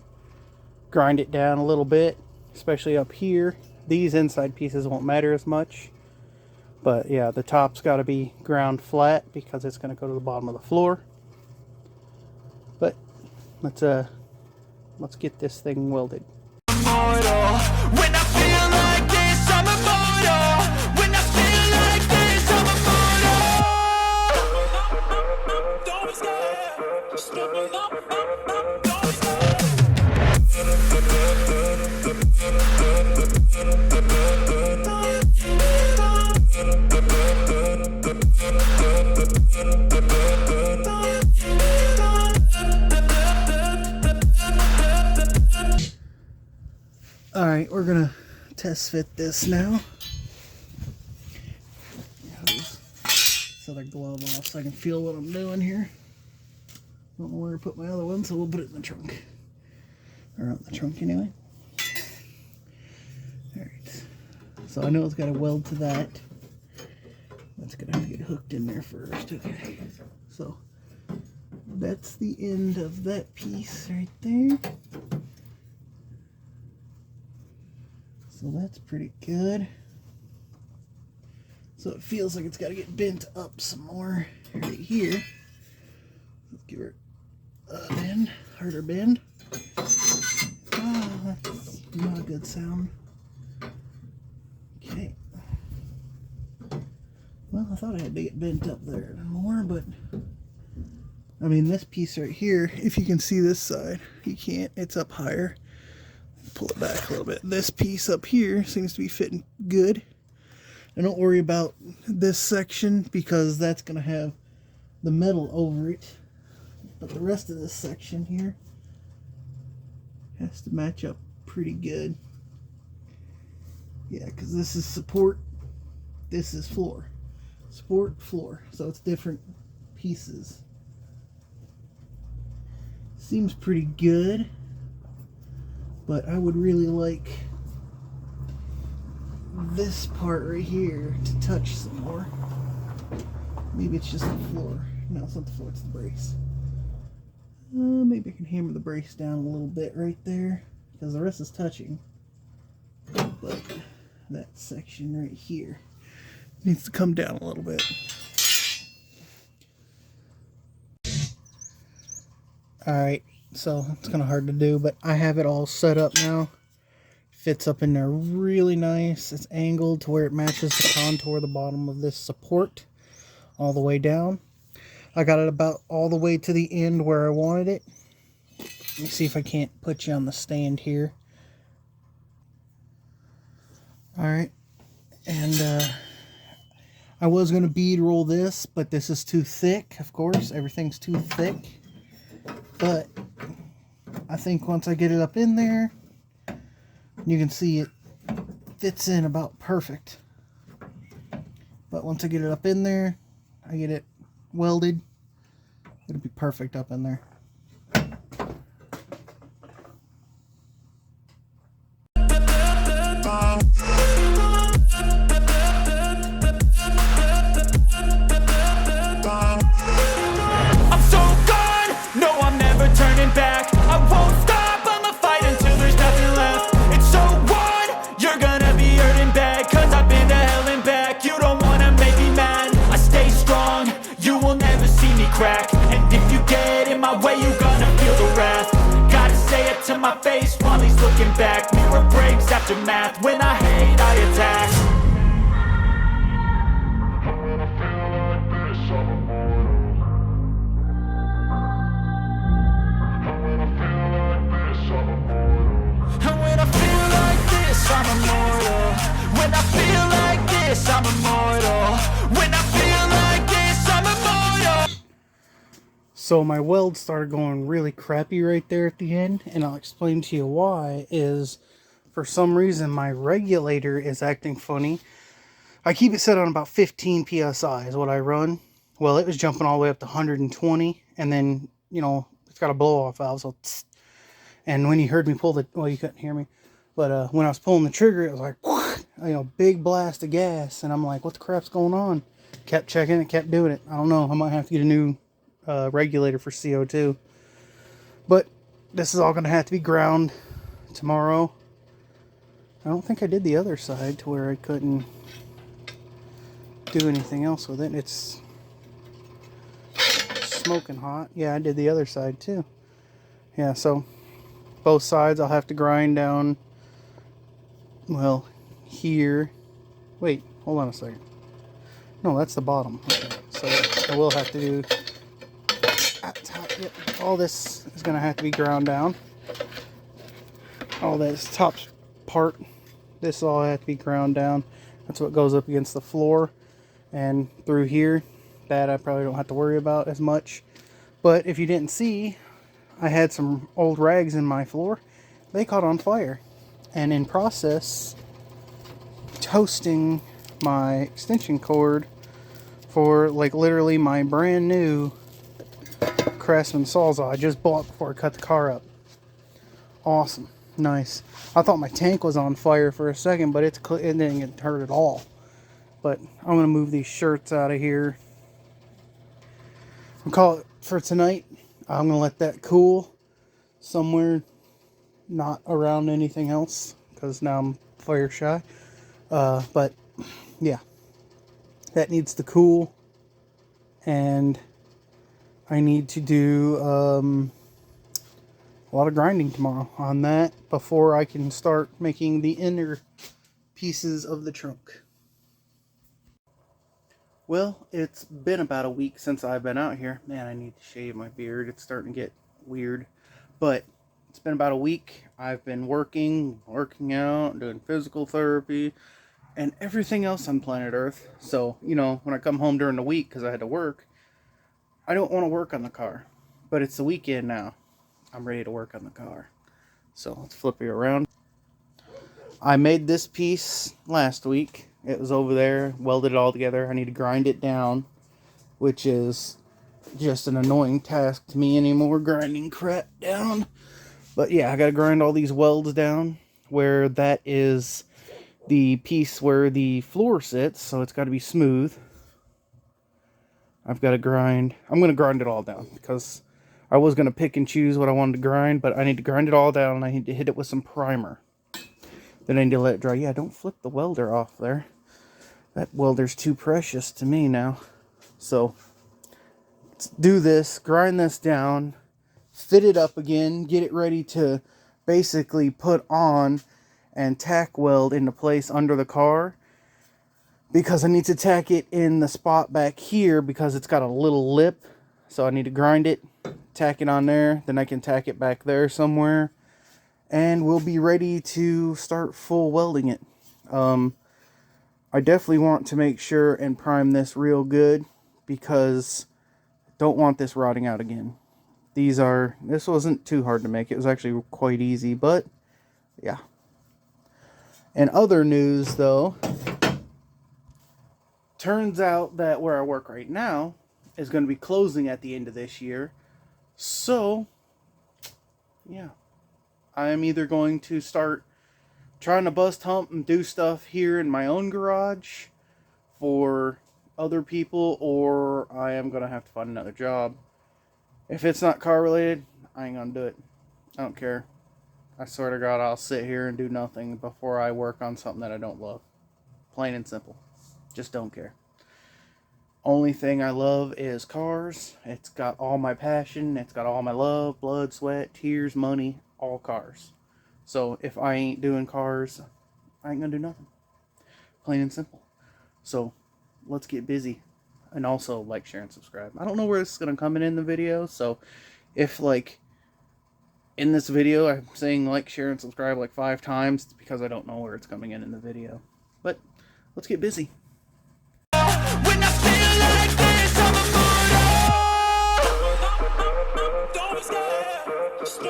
A: grind it down a little bit, especially up here. These inside pieces won't matter as much, but yeah, the top's got to be ground flat because it's going to go to the bottom of the floor. But let's get this thing welded.
B: When I feel like this, I'm immortal. When I feel like this, I'm immortal. Don't be scared. Step it up, don't be scared.
A: Alright, we're gonna test fit this now. This other glove off so I can feel what I'm doing here. Don't know where to put my other one, so we'll put it in the trunk. Or out the trunk anyway. Alright. So I know it's got a weld to that. That's gonna have to get hooked in there first. Okay. So that's the end of that piece right there. So that's pretty good. So it feels like it's got to get bent up some more right here. Let's give her a bend, harder bend. Ah, that's not a good sound. Okay. Well, I thought I had to get bent up there more, but I mean, this piece right here, if you can see this side, you can't, it's up higher. Pull it back a little bit. This piece up here seems to be fitting good. And don't worry about this section because that's going to have the metal over it. But the rest of this section here has to match up pretty good. Yeah, because this is support, this is floor. Support, floor. So it's different pieces. Seems pretty good. But I would really like this part right here to touch some more. Maybe it's just the floor. No, it's not the floor, it's the brace. Maybe I can hammer the brace down a little bit right there, because the rest is touching. But that section right here needs to come down a little bit. Alright. So it's kind of hard to do, but I have it all set up now. Fits up in there really nice. It's angled to where it matches the contour of the bottom of this support all the way down. I got it about all the way to the end where I wanted it. Let me see if I can't put you on the stand here. Alright. And I was going to bead roll this, but this is too thick, of course. Everything's too thick. But I think once I get it up in there, you can see it fits in about perfect. But once I get it up in there, I get it welded, it'll be perfect up in there.
B: Back. I won't stop, I'ma fight until there's nothing left. It's so on, you're gonna be hurting bad, cause I've been to hell and back. You don't wanna make me mad, I stay strong, you will never see me crack. And if you get in my way, you're gonna feel the wrath. Gotta say it to my face while he's looking back. Mirror breaks after math, when I hate I attack. When I feel like this, I'm I'm immortal. When I feel like this, I'm immortal.
A: So my weld started going really crappy right there at the end, and I'll explain to you why. Is for some reason my regulator is acting funny. I keep it set on about 15 psi is what I run. Well, it was jumping all the way up to 120, and then, you know, it's got a blow-off valve, so tss. And when you heard me pull the, well, you couldn't hear me, but when I was pulling the trigger, it was like, you know, big blast of gas, and I'm like, what the crap's going on? Kept checking it, kept doing it. I don't know, I might have to get a new regulator for CO2. But this is all going to have to be ground tomorrow. I don't think I did the other side to where I couldn't do anything else with it. It's smoking hot. Yeah, I did the other side too. Yeah, so both sides I'll have to grind down, well, here. Wait, hold on a second. No, that's the bottom. Okay, so I will have to do at top. Yep, all this is going to have to be ground down. All this top part, this all have to be ground down. That's what goes up against the floor. And through here, that I probably don't have to worry about as much. But if you didn't see, I had some old rags in my floor. They caught on fire. And in process, toasting my extension cord for like literally my brand new Craftsman Sawzall I just bought before I cut the car up. Awesome. Nice. I thought my tank was on fire for a second, but it didn't get hurt at all. But I'm going to move these shirts out of here. I'll call it for tonight. I'm going to let that cool somewhere not around anything else, because now I'm fire shy. But yeah, that needs to cool. And I need to do a lot of grinding tomorrow on that before I can start making the inner pieces of the trunk. Well, it's been about a week since I've been out here. Man, I need to shave my beard. It's starting to get weird. But it's been about a week. I've been working out, doing physical therapy, and everything else on planet Earth. So, you know, when I come home during the week because I had to work, I don't want to work on the car. But it's the weekend now. I'm ready to work on the car. So let's flip it around. I made this piece last week. It was over there, welded it all together. I need to grind it down, which is just an annoying task to me anymore, grinding crap down. But yeah, I gotta grind all these welds down, where that is the piece where the floor sits, so it's gotta be smooth. I've gotta grind. I'm gonna grind it all down, because I was gonna pick and choose what I wanted to grind, but I need to grind it all down, and I need to hit it with some primer. Then I need to let it dry. Yeah, don't flip the welder off there. That welder's too precious to me now. So, let's do this, grind this down, fit it up again, get it ready to basically put on and tack weld into place under the car. Because I need to tack it in the spot back here because it's got a little lip. So I need to grind it, tack it on there, then I can tack it back there somewhere. And we'll be ready to start full welding it. I definitely want to make sure and prime this real good, because I don't want this rotting out again. This wasn't too hard to make. It was actually quite easy, but yeah. In other news though, turns out that where I work right now is going to be closing at the end of this year. So, yeah. I'm either going to start trying to bust hump and do stuff here in my own garage for other people, or I am going to have to find another job. If it's not car related, I ain't going to do it. I don't care. I swear to God, I'll sit here and do nothing before I work on something that I don't love. Plain and simple. Just don't care. Only thing I love is cars. It's got all my passion. It's got all my love, blood, sweat, tears, money, all cars. So if I ain't doing cars, I ain't gonna do nothing. Plain and simple. So let's get busy. And also like, share, and subscribe. I don't know where this is gonna come in the video. So if like in this video I'm saying like, share, and subscribe like 5 times, it's because I don't know where it's coming in the video. But let's get busy. So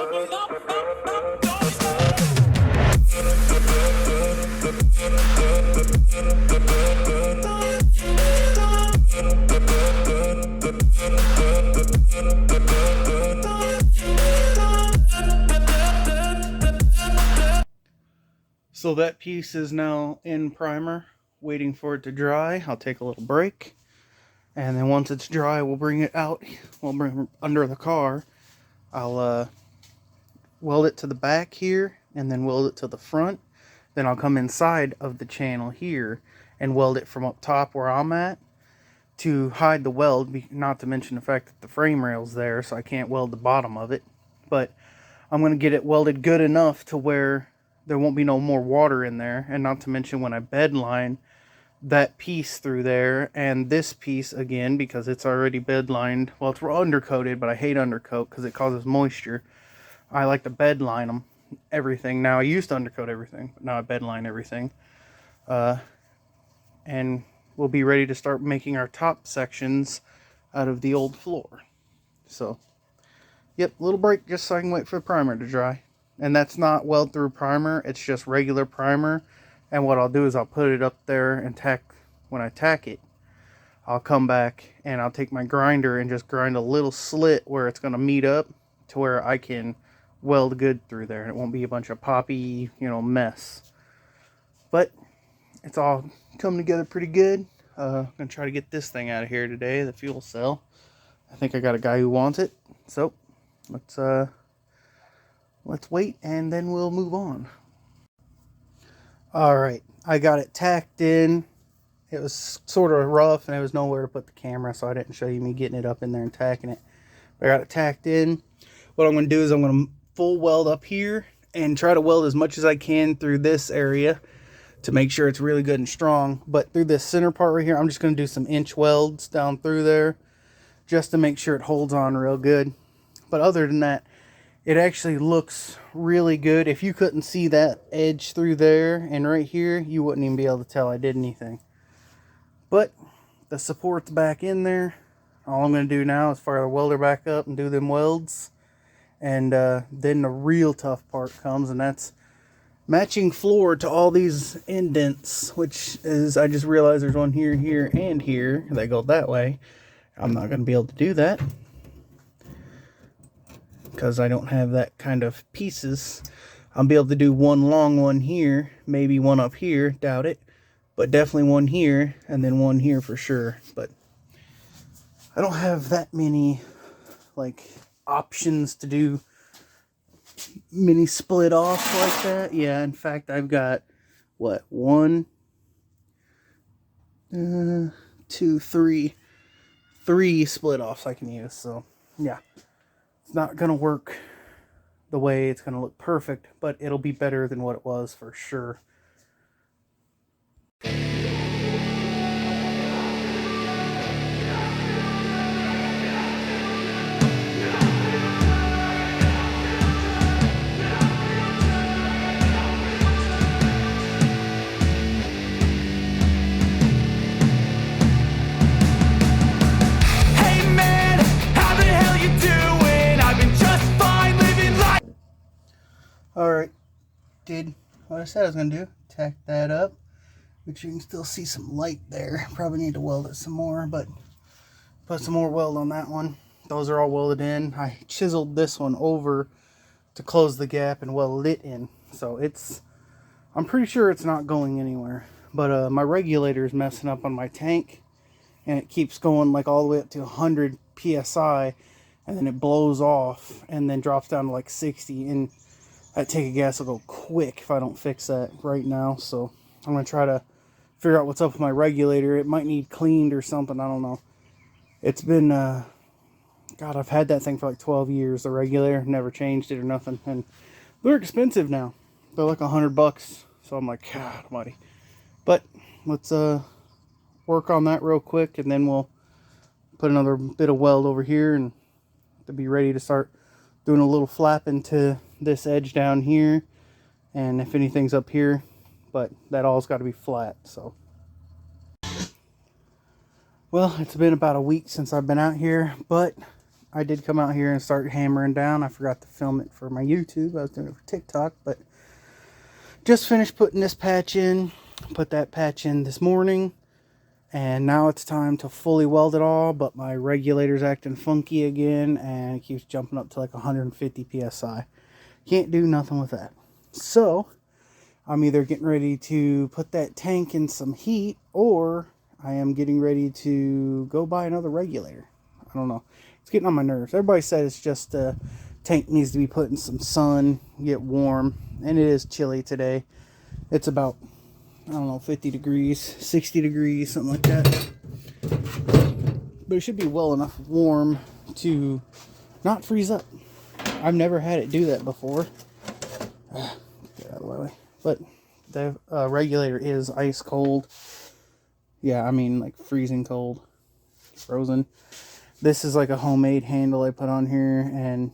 A: that piece is now in primer, waiting for it to dry. I'll take a little break, and then once it's dry, we'll bring it out. We'll bring it under the car. I'll weld it to the back here, and then weld it to the front. Then I'll come inside of the channel here and weld it from up top where I'm at to hide the weld, not to mention the fact that the frame rail's there, so I can't weld the bottom of it. But I'm going to get it welded good enough to where there won't be no more water in there, and not to mention when I bed line that piece through there and this piece again, because it's already bed lined. Well, it's undercoated, but I hate undercoat because it causes moisture. I like to bed line them, everything. Now I used to undercoat everything, but now I bed line everything. And we'll be ready to start making our top sections out of the old floor. So, yep, little break just so I can wait for the primer to dry. And that's not weld through primer, it's just regular primer. And what I'll do is I'll put it up there and tack, when I tack it, I'll come back and I'll take my grinder and just grind a little slit where it's going to meet up to where I can weld good through there. And it won't be a bunch of poppy, mess. But it's all coming together pretty good. I'm going to try to get this thing out of here today, the fuel cell. I think I got a guy who wants it. So, let's wait and then we'll move on. Alright, I got it tacked in. It was sort of rough and there was nowhere to put the camera, so I didn't show you me getting it up in there and tacking it. But I got it tacked in. What I'm going to do is I'm going to full weld up here and try to weld as much as I can through this area to make sure it's really good and strong. But through this center part right here, I'm just going to do some inch welds down through there just to make sure it holds on real good. But other than that, it actually looks really good. If you couldn't see that edge through there and right here, you wouldn't even be able to tell I did anything. But the support's back in there. All I'm going to do now is fire the welder back up and do them welds. And then the real tough part comes, and that's matching floor to all these indents, which is, I just realized there's one here, here, and here. They go that way. I'm not going to be able to do that because I don't have that kind of pieces. I'll be able to do one long one here, maybe one up here, doubt it, but definitely one here, and then one here for sure. But I don't have that many like options to do mini split off like that. Yeah, in fact, I've got what, 1, 2, 3 split offs I can use. So yeah, it's not gonna work the way it's gonna look perfect, but it'll be better than what it was for sure. Alright, did what I said I was going to do. Tack that up, which you can still see some light there. Probably need to weld it some more, but put some more weld on that one. Those are all welded in. I chiseled this one over to close the gap and weld it in. So it's, I'm pretty sure it's not going anywhere. But my regulator is messing up on my tank, and it keeps going like all the way up to 100 psi, and then it blows off and then drops down to like 60, and that tank of gas will go quick if I don't fix that right now. So I'm going to try to figure out what's up with my regulator. It might need cleaned or something. I don't know. It's been, God, I've had that thing for like 12 years. The regulator, never changed it or nothing. And they're expensive now. They're like $100. So I'm like, God almighty. But let's work on that real quick, and then we'll put another bit of weld over here and to be ready to start doing a little flap into this edge down here, and if anything's up here, but that all's got to be flat. So well, it's been about a week since I've been out here, but I did come out here and start hammering down. I forgot to film it for my YouTube. I was doing it for TikTok, but just finished putting this patch in. Put that patch in this morning. And now it's time to fully weld it all, but my regulator's acting funky again, and it keeps jumping up to like 150 PSI. Can't do nothing with that. So, I'm either getting ready to put that tank in some heat, or I am getting ready to go buy another regulator. I don't know. It's getting on my nerves. Everybody said it's just the tank needs to be put in some sun, get warm, and it is chilly today. It's about, I don't know, 50 degrees, 60 degrees, something like that. But it should be well enough warm to not freeze up. I've never had it do that before. Get out of the way. But the regulator is ice cold. Yeah, I mean like freezing cold. Frozen. This is like a homemade handle I put on here, and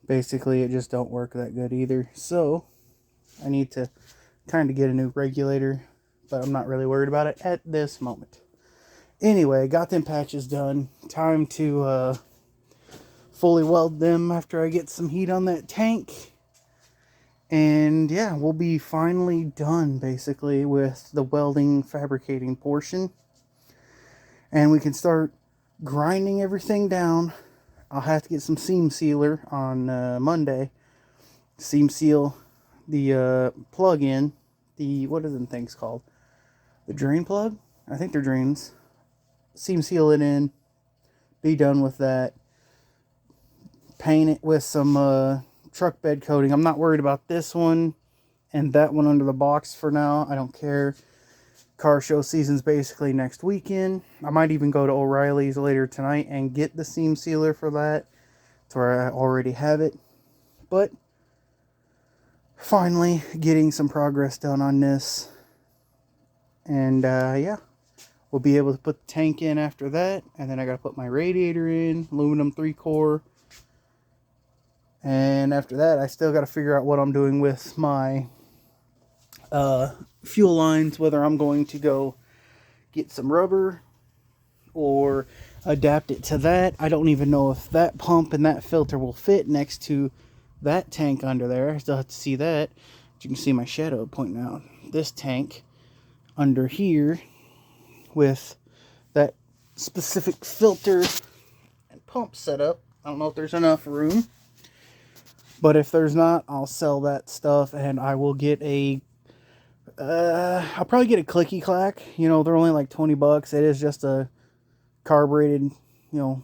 A: basically it just don't work that good either. So I need to kind of get a new regulator, but I'm not really worried about it at this moment. Anyway, got them patches done. Time to fully weld them after I get some heat on that tank. And yeah, we'll be finally done basically with the welding fabricating portion. And we can start grinding everything down. I'll have to get some seam sealer on Monday. Seam seal the plug in. The, what are them things called? The drain plug? I think they're drains. Seam seal it in. Be done with that. Paint it with some truck bed coating. I'm not worried about this one and that one under the box for now. I don't care. Car show season's basically next weekend. I might even go to O'Reilly's later tonight and get the seam sealer for that. That's where I already have it. But finally getting some progress done on this. And yeah, we'll be able to put the tank in after that. And then I got to put my radiator in, aluminum 3-core. And after that, I still got to figure out what I'm doing with my fuel lines, whether I'm going to go get some rubber or adapt it to that. I don't even know if that pump and that filter will fit next to that tank under there. I still have to see that. But you can see my shadow pointing out this tank under here with that specific filter and pump setup. I don't know if there's enough room, but if there's not, I'll sell that stuff and I will get a I'll probably get a clicky clack. You know, they're only like 20 bucks. It is just a carbureted, you know,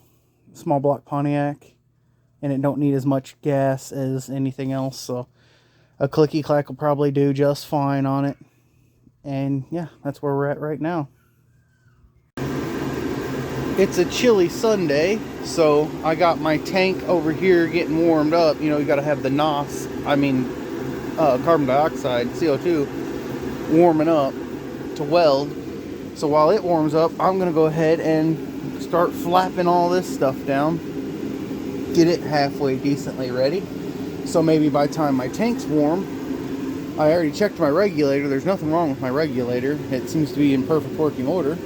A: small block Pontiac, and it don't need as much gas as anything else. So a clicky clack will probably do just fine on it. And yeah, that's where we're at right now. It's a chilly Sunday, so I got my tank over here getting warmed up. You know, you got to have the NOS, carbon dioxide, CO2, warming up to weld. So while it warms up, I'm going to go ahead and start flapping all this stuff down. Get it halfway decently ready. So maybe by the time my tank's warm, I already checked my regulator. There's nothing wrong with my regulator. It seems to be in perfect working order.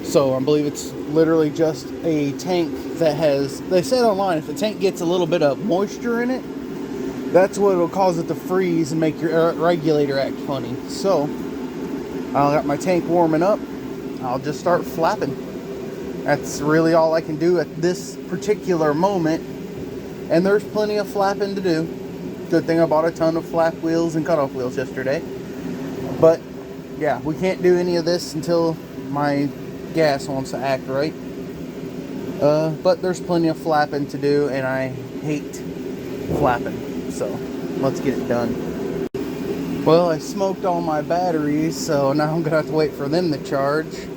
A: So I believe it's literally just a tank that has, they said online, if the tank gets a little bit of moisture in it, that's what will cause it to freeze and make your regulator act funny. So I got my tank warming up. I'll just start flapping. That's really all I can do at this particular moment. And there's plenty of flapping to do. Good thing I bought a ton of flap wheels and cutoff wheels yesterday. But yeah, we can't do any of this until my gas wants to act right. But there's plenty of flapping to do, and I hate flapping. So let's get it done. Well, I smoked all my batteries, so now I'm gonna have to wait for them to charge.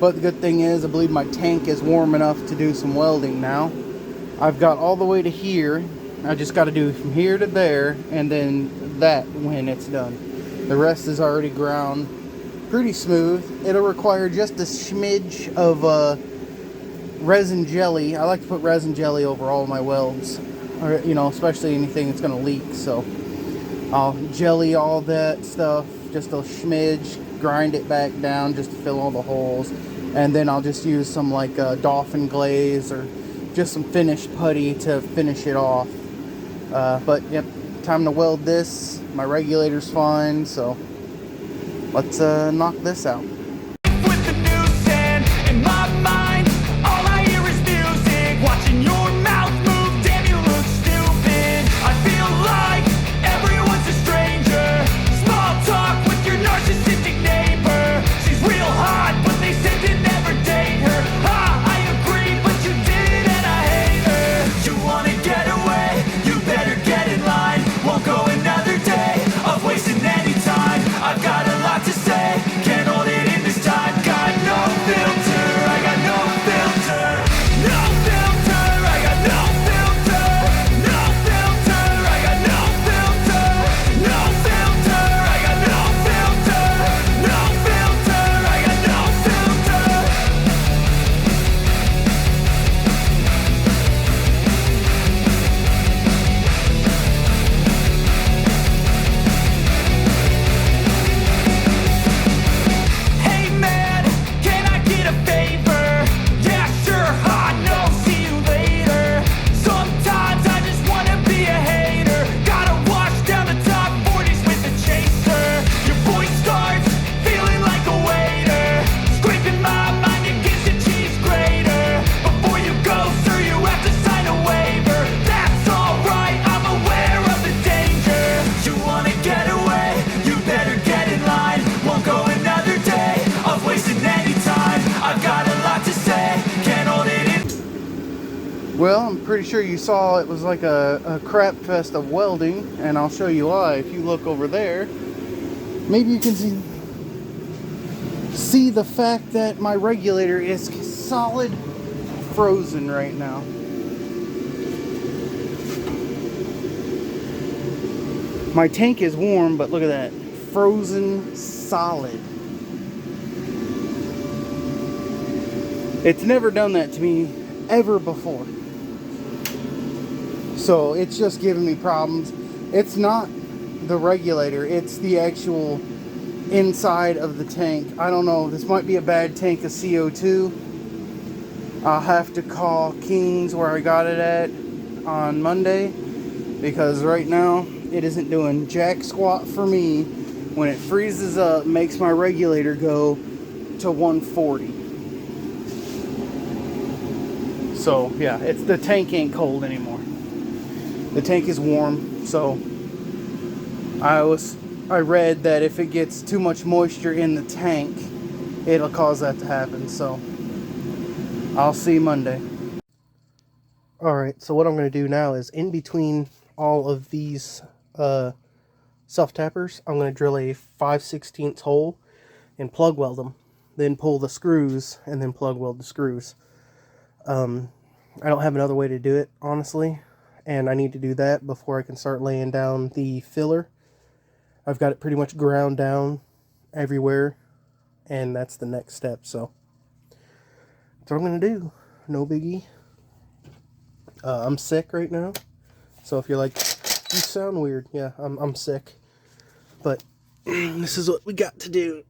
A: But the good thing is, I believe my tank is warm enough to do some welding now. I've got all the way to here. I just got to do from here to there, and then that when it's done. The rest is already ground pretty smooth. It'll require just a smidge of resin jelly. I like to put resin jelly over all my welds, or you know, especially anything that's going to leak. So I'll jelly all that stuff, just a smidge, grind it back down just to fill all the holes, and then I'll just use some like dolphin glaze or just some finished putty to finish it off. But yep, time to weld this. My regulator's fine, so let's knock this out.
B: With the noose and in my mind, all I hear is music. Watching your mouth move, damn you look stupid. I feel like everyone's a stranger. Small talk with your narcissistic neighbor. She's real hot, but they said to never date her. Ha, I agree, but you did and I hate her. You wanna get away? You better get in line. Won't go another day of wasting any time. I've got a lot to say, can't hold it in this time. Got no filter, I got no filter. No filter, I got no filter. No filter, I got no filter. No filter, I got no filter. No filter, I got no filter. Hey man, can I get a favor? Yeah, sure, hot, no, see you later. Sometimes I just wanna be a hater. Gotta wash down the top 40s with a chaser. Your voice starts feeling like a waiter. Scraping my mind against a cheese grater. Before you go, sir, you have to sign a waiver. That's alright, I'm aware of the danger. You wanna get away? You better get in line. Won't go another day of wasting any time. I've got a lot to say, can't hold it in.
A: Well, I'm pretty sure you saw it was like a crap fest of welding, and I'll show you why. If you look over there, maybe you can see the fact that my regulator is solid frozen right now. My tank is warm, but look at that, frozen solid. It's never done that to me ever before. So it's just giving me problems. It's not the regulator, it's the actual inside of the tank. I don't know, this might be a bad tank of CO2. I'll have to call King's where I got it at on Monday, because right now it isn't doing jack squat for me. When it freezes up, makes my regulator go to 140. So yeah, it's the tank ain't cold anymore. The tank is warm. So I read that if it gets too much moisture in the tank, it'll cause that to happen. So I'll see Monday. Alright, so what I'm going to do now is in between all of these self-tappers, I'm going to drill a 5/16 hole and plug weld them. Then pull the screws and then plug weld the screws. I don't have another way to do it, honestly. And I need to do that before I can start laying down the filler. I've got it pretty much ground down everywhere. And that's the next step, so that's what I'm going to do. No biggie. I'm sick right now. So if you're like, you sound weird. Yeah, I'm sick. But this is what we got to do.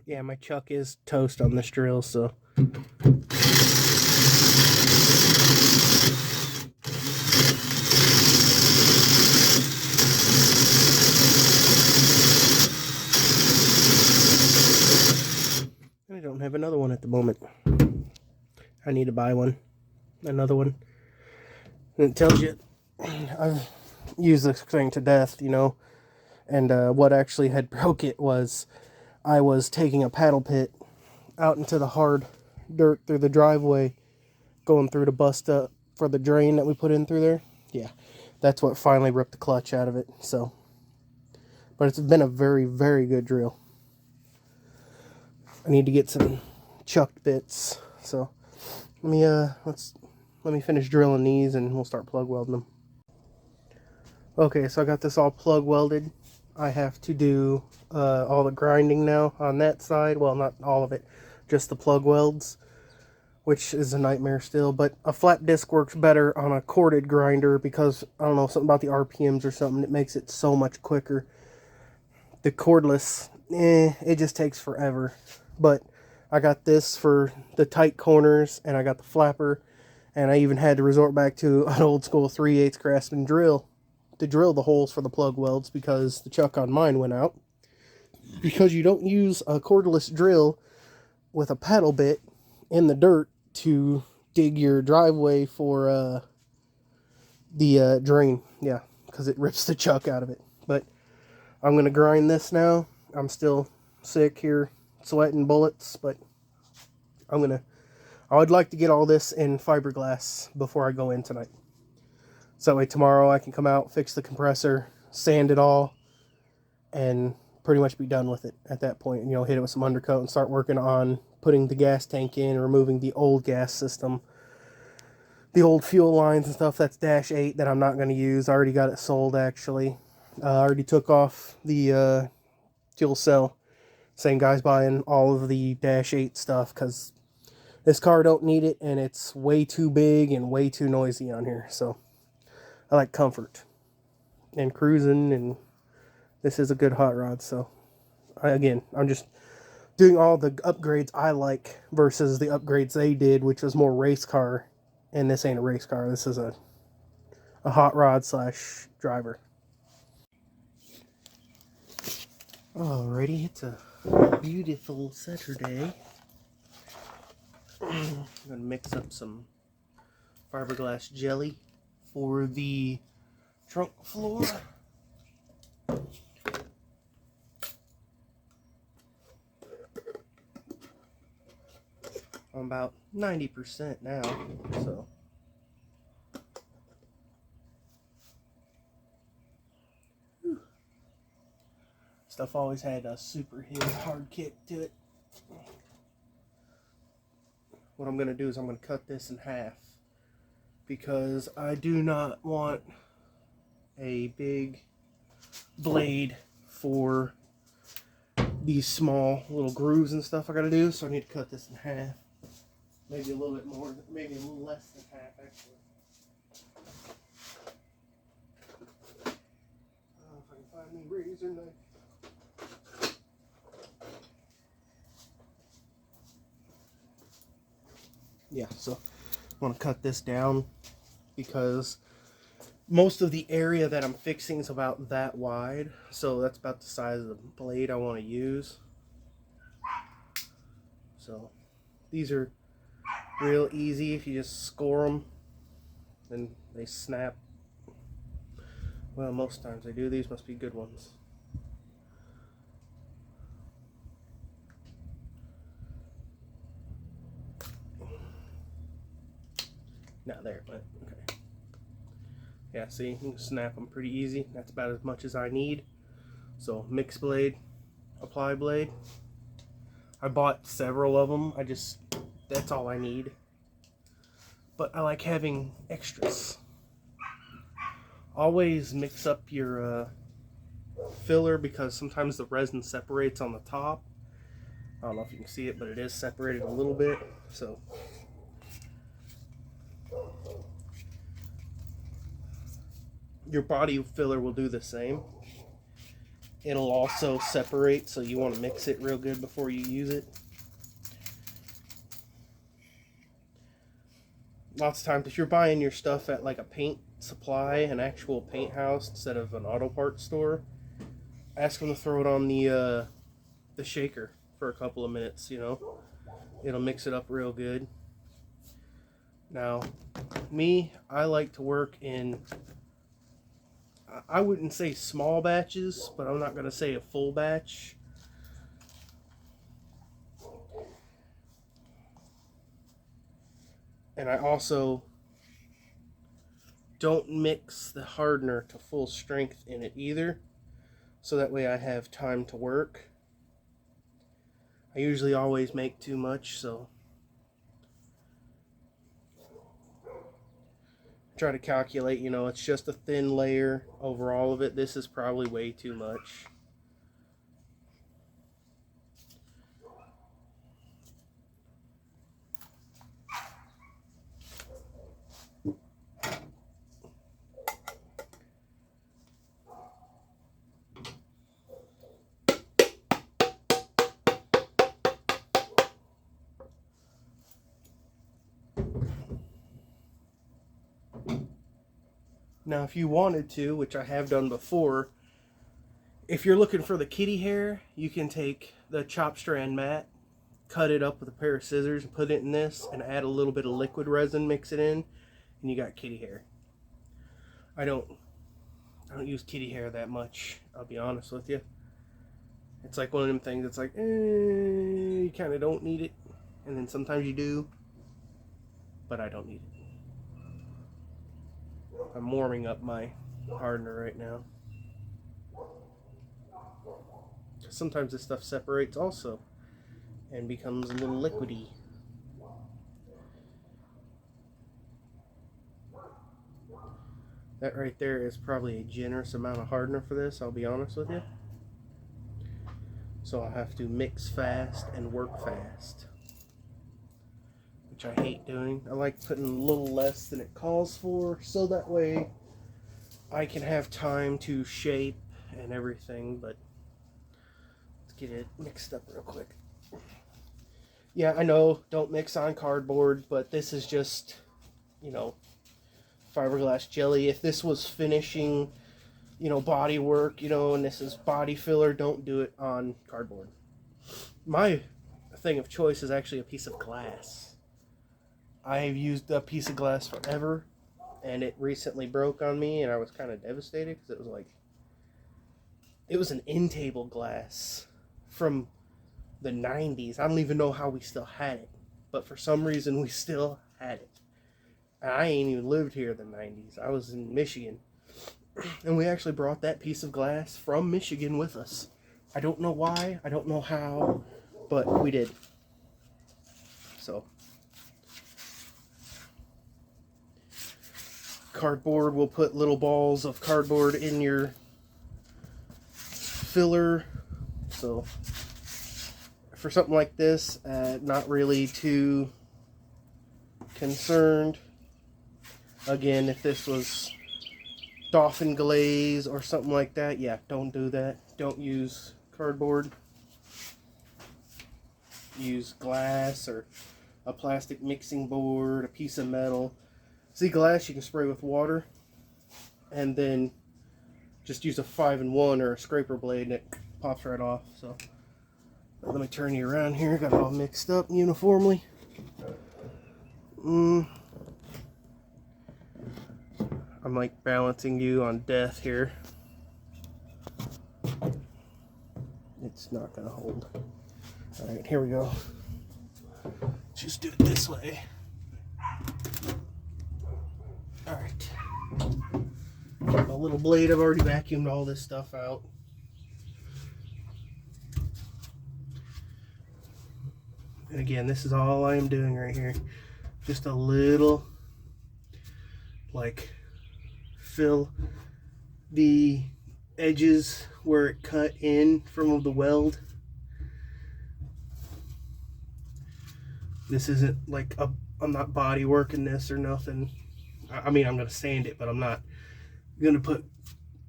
A: Yeah, my chuck is toast on this drill, so. I don't have another one at the moment. I need to buy one. Another one. And it tells you, I've used this thing to death, you know. And what actually had broke it was I was taking a paddle pit out into the hard dirt through the driveway, going through to bust up for the drain that we put in through there. Yeah, that's what finally ripped the clutch out of it. So, but it's been a very, very good drill. I need to get some chucked bits. So let me finish drilling these and we'll start plug welding them. Okay, so I got this all plug welded. I have to do all the grinding now on that side. Well, not all of it,
C: just the plug welds, which is a nightmare still. But a flat disc works better on a corded grinder because, I don't know, something about the RPMs or something. It makes it so much quicker. The cordless, it just takes forever. But I got this for the tight corners, and I got the flapper, and I even had to resort back to an old school 3/8 Craftsman drill to drill the holes for the plug welds because the chuck on mine went out. Because you don't use a cordless drill with a paddle bit in the dirt to dig your driveway for the drain. Yeah, because it rips the chuck out of it. But I'm going to grind this now. I'm still sick here, sweating bullets, but I would like to get all this in fiberglass before I go in tonight. So that way tomorrow I can come out, fix the compressor, sand it all, and pretty much be done with it at that point. You know, hit it with some undercoat and start working on putting the gas tank in, removing the old gas system, the old fuel lines and stuff. That's -8 that I'm not going to use. I already got it sold, actually. I already took off the fuel cell. Same guy's buying all of the -8 stuff because this car don't need it, and it's way too big and way too noisy on here. So I like comfort and cruising, and this is a good hot rod. So I'm just doing all the upgrades I like versus the upgrades they did, which was more race car. And this ain't a race car. This is a hot rod / driver. Alrighty, it's a beautiful Saturday. I'm going to mix up some fiberglass jelly for the trunk floor. I'm about 90% now, so. Whew. Stuff always had a super hard kick to it. What I'm going to do is I'm going to cut this in half because I do not want a big blade for these small little grooves and stuff I got to do, so I need to cut this in half. Maybe a little bit more, maybe a little less than half, actually. Oh, if I can find me razor knife. Yeah, so I want to cut this down because most of the area that I'm fixing is about that wide, so that's about the size of the blade I want to use. So these are real easy if you just score them and they snap. Well, most times they do. These must be good ones. Now there it went. Okay. Yeah, see, you can snap them pretty easy. That's about as much as I need. So mix blade, apply blade. I bought several of them. That's all I need. But I like having extras. Always mix up your filler because sometimes the resin separates on the top. I don't know if you can see it, but it is separated a little bit. So your body filler will do the same. It'll also separate, so you want to mix it real good before you use it. Lots of times, if you're buying your stuff at like a paint supply, an actual paint house instead of an auto parts store, ask them to throw it on the shaker for a couple of minutes. You know, it'll mix it up real good. Now, I like to work in, I wouldn't say small batches, but I'm not going to say a full batch. And I also don't mix the hardener to full strength in it either, so that way I have time to work. I usually always make too much, so try to calculate, you know, it's just a thin layer over all of it. This is probably way too much. Now, if you wanted to, which I have done before, if you're looking for the kitty hair, you can take the chop strand mat, cut it up with a pair of scissors, and put it in this, and add a little bit of liquid resin, mix it in, and you got kitty hair. I don't use kitty hair that much, I'll be honest with you. It's like one of them things that's like, you kind of don't need it, and then sometimes you do, but I don't need it. I'm warming up my hardener right now. Sometimes this stuff separates also and becomes a little liquidy. That right there is probably a generous amount of hardener for this, I'll be honest with you. So I'll have to mix fast and work fast, which I hate doing. I like putting a little less than it calls for, so that way I can have time to shape and everything. But let's get it mixed up real quick. Yeah, I know, don't mix on cardboard, but this is just, you know, fiberglass jelly. If this was finishing, you know, body work, you know, and this is body filler, don't do it on cardboard. My thing of choice is actually a piece of glass. I've used a piece of glass forever, and it recently broke on me, and I was kind of devastated because it was an in-table glass from the 90s. I don't even know how we still had it, but for some reason we still had it. And I ain't even lived here in the 90s. I was in Michigan, and we actually brought that piece of glass from Michigan with us. I don't know why, I don't know how, but we did. So cardboard, we'll put little balls of cardboard in your filler. So for something like this, not really too concerned. Again, if this was dolphin glaze or something like that, yeah, don't do that. Don't use cardboard. Use glass or a plastic mixing board, a piece of metal. See, glass you can spray with water, and then just use a 5-in-1 or a scraper blade and it pops right off. So let me turn you around here. Got it all mixed up uniformly. I'm like balancing you on death here. It's not gonna hold. Alright, here we go. Just do it this way. Alright. My little blade, I've already vacuumed all this stuff out. And again, this is all I am doing right here. Just a little, like, fill the edges where it cut in from the weld. This isn't like I'm not body working this or nothing. I mean, I'm gonna sand it, but I'm not gonna put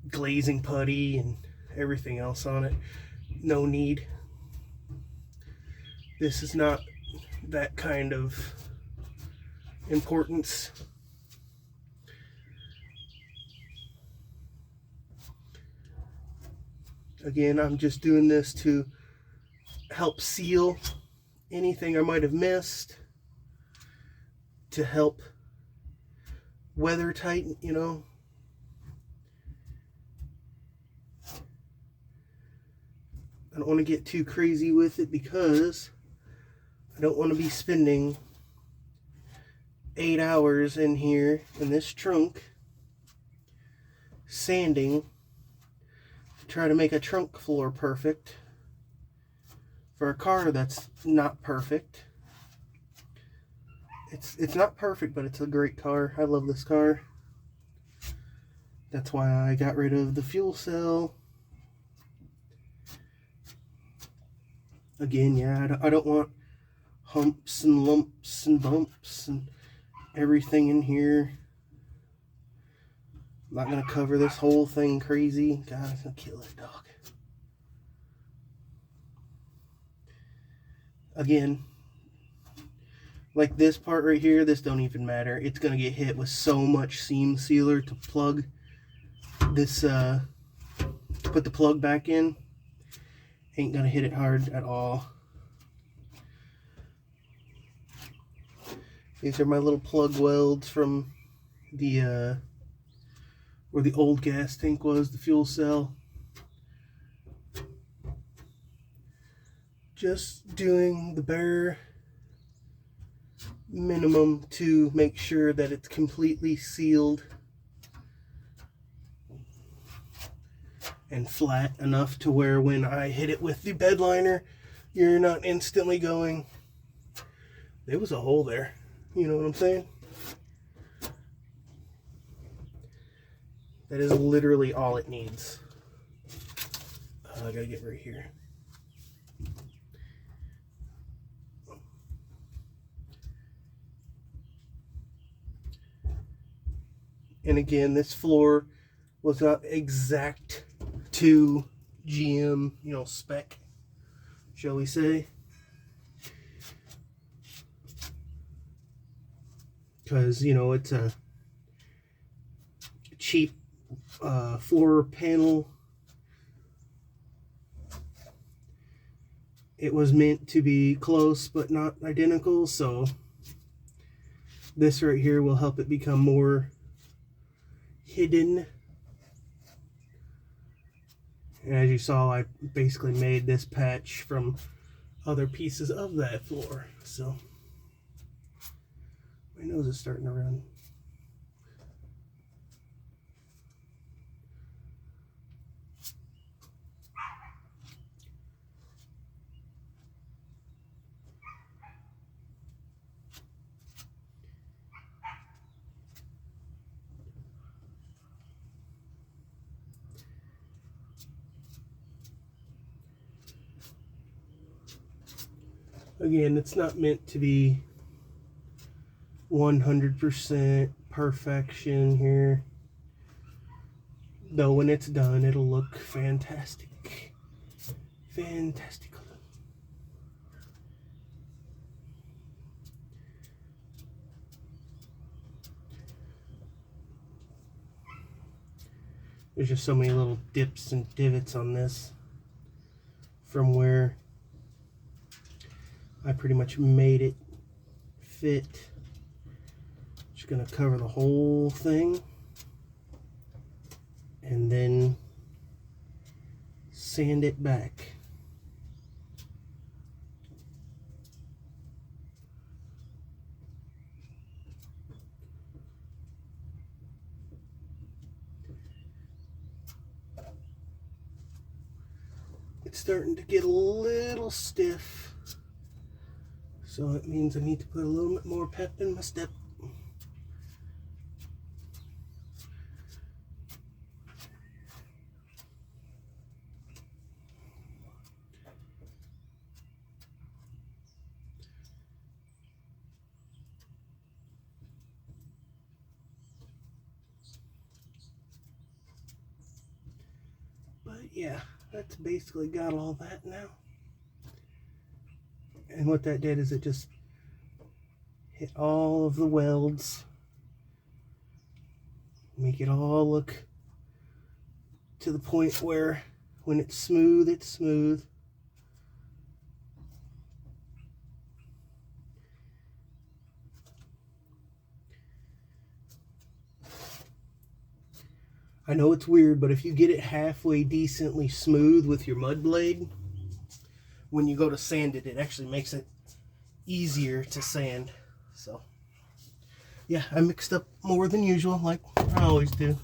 C: glazing putty and everything else on it. No need. This is not that kind of importance. Again, I'm just doing this to help seal anything I might have missed, to help weather tighten, you know. I don't want to get too crazy with it because I don't want to be spending 8 hours in here in this trunk sanding to try to make a trunk floor perfect for a car that's not perfect. It's not perfect, but it's a great car. I love this car. That's why I got rid of the fuel cell. Again, yeah, I don't want humps and lumps and bumps and everything in here. I'm not going to cover this whole thing crazy. God, it's going to kill that dog. Again, Like this part right here, this don't even matter. It's gonna get hit with so much seam sealer to plug this, put the plug back in. Ain't gonna hit it hard at all. These are my little plug welds from the, where the old gas tank was, the fuel cell. Just doing the bare minimum to make sure that it's completely sealed and flat enough to where when I hit it with the bed liner, you're not instantly going, there was a hole there. You know what I'm saying? That is literally all it needs. I gotta get right here. And again, this floor was not exact to GM, spec, shall we say. Because, it's a cheap floor panel. It was meant to be close but not identical, so this right here will help it become more hidden. And as you saw, I basically made this patch from other pieces of that floor. So my nose is starting to run. Again, it's not meant to be 100% perfection here. Though when it's done, it'll look fantastic. Fantastical. There's just so many little dips and divots on this from where I pretty much made it fit. Just gonna cover the whole thing and then sand it back. It's starting to get a little stiff. So it means I need to put a little bit more pep in my step. But yeah, that's basically got all that now. And what that did is it just hit all of the welds, make it all look to the point where when it's smooth, it's smooth. I know it's weird, but if you get it halfway decently smooth with your mud blade, when you go to sand it, it actually makes it easier to sand. So yeah, I mixed up more than usual like I always do,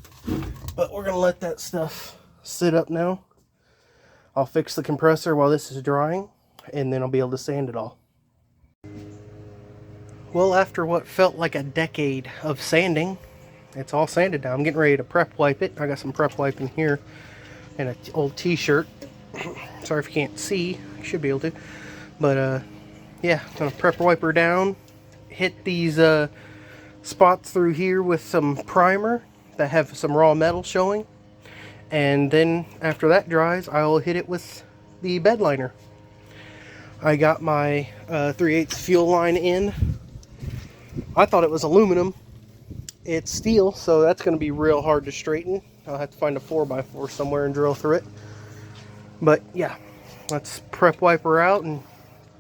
C: but we're gonna let that stuff sit up now. I'll fix the compressor while this is drying, and then I'll be able to sand it all. Well, after what felt like a decade of sanding, it's all sanded now. I'm getting ready to prep wipe it. I got some prep wipe in here and an old t-shirt. Sorry if you can't see, you should be able to. But yeah, gonna prep wipe her down, hit these spots through here with some primer that have some raw metal showing, and then after that dries, I'll hit it with the bed liner. I got my 3/8 fuel line in I thought it was aluminum. It's steel, so that's going to be real hard to straighten. I'll have to find a 4x4 somewhere and drill through it. But yeah, let's prep wipe her out and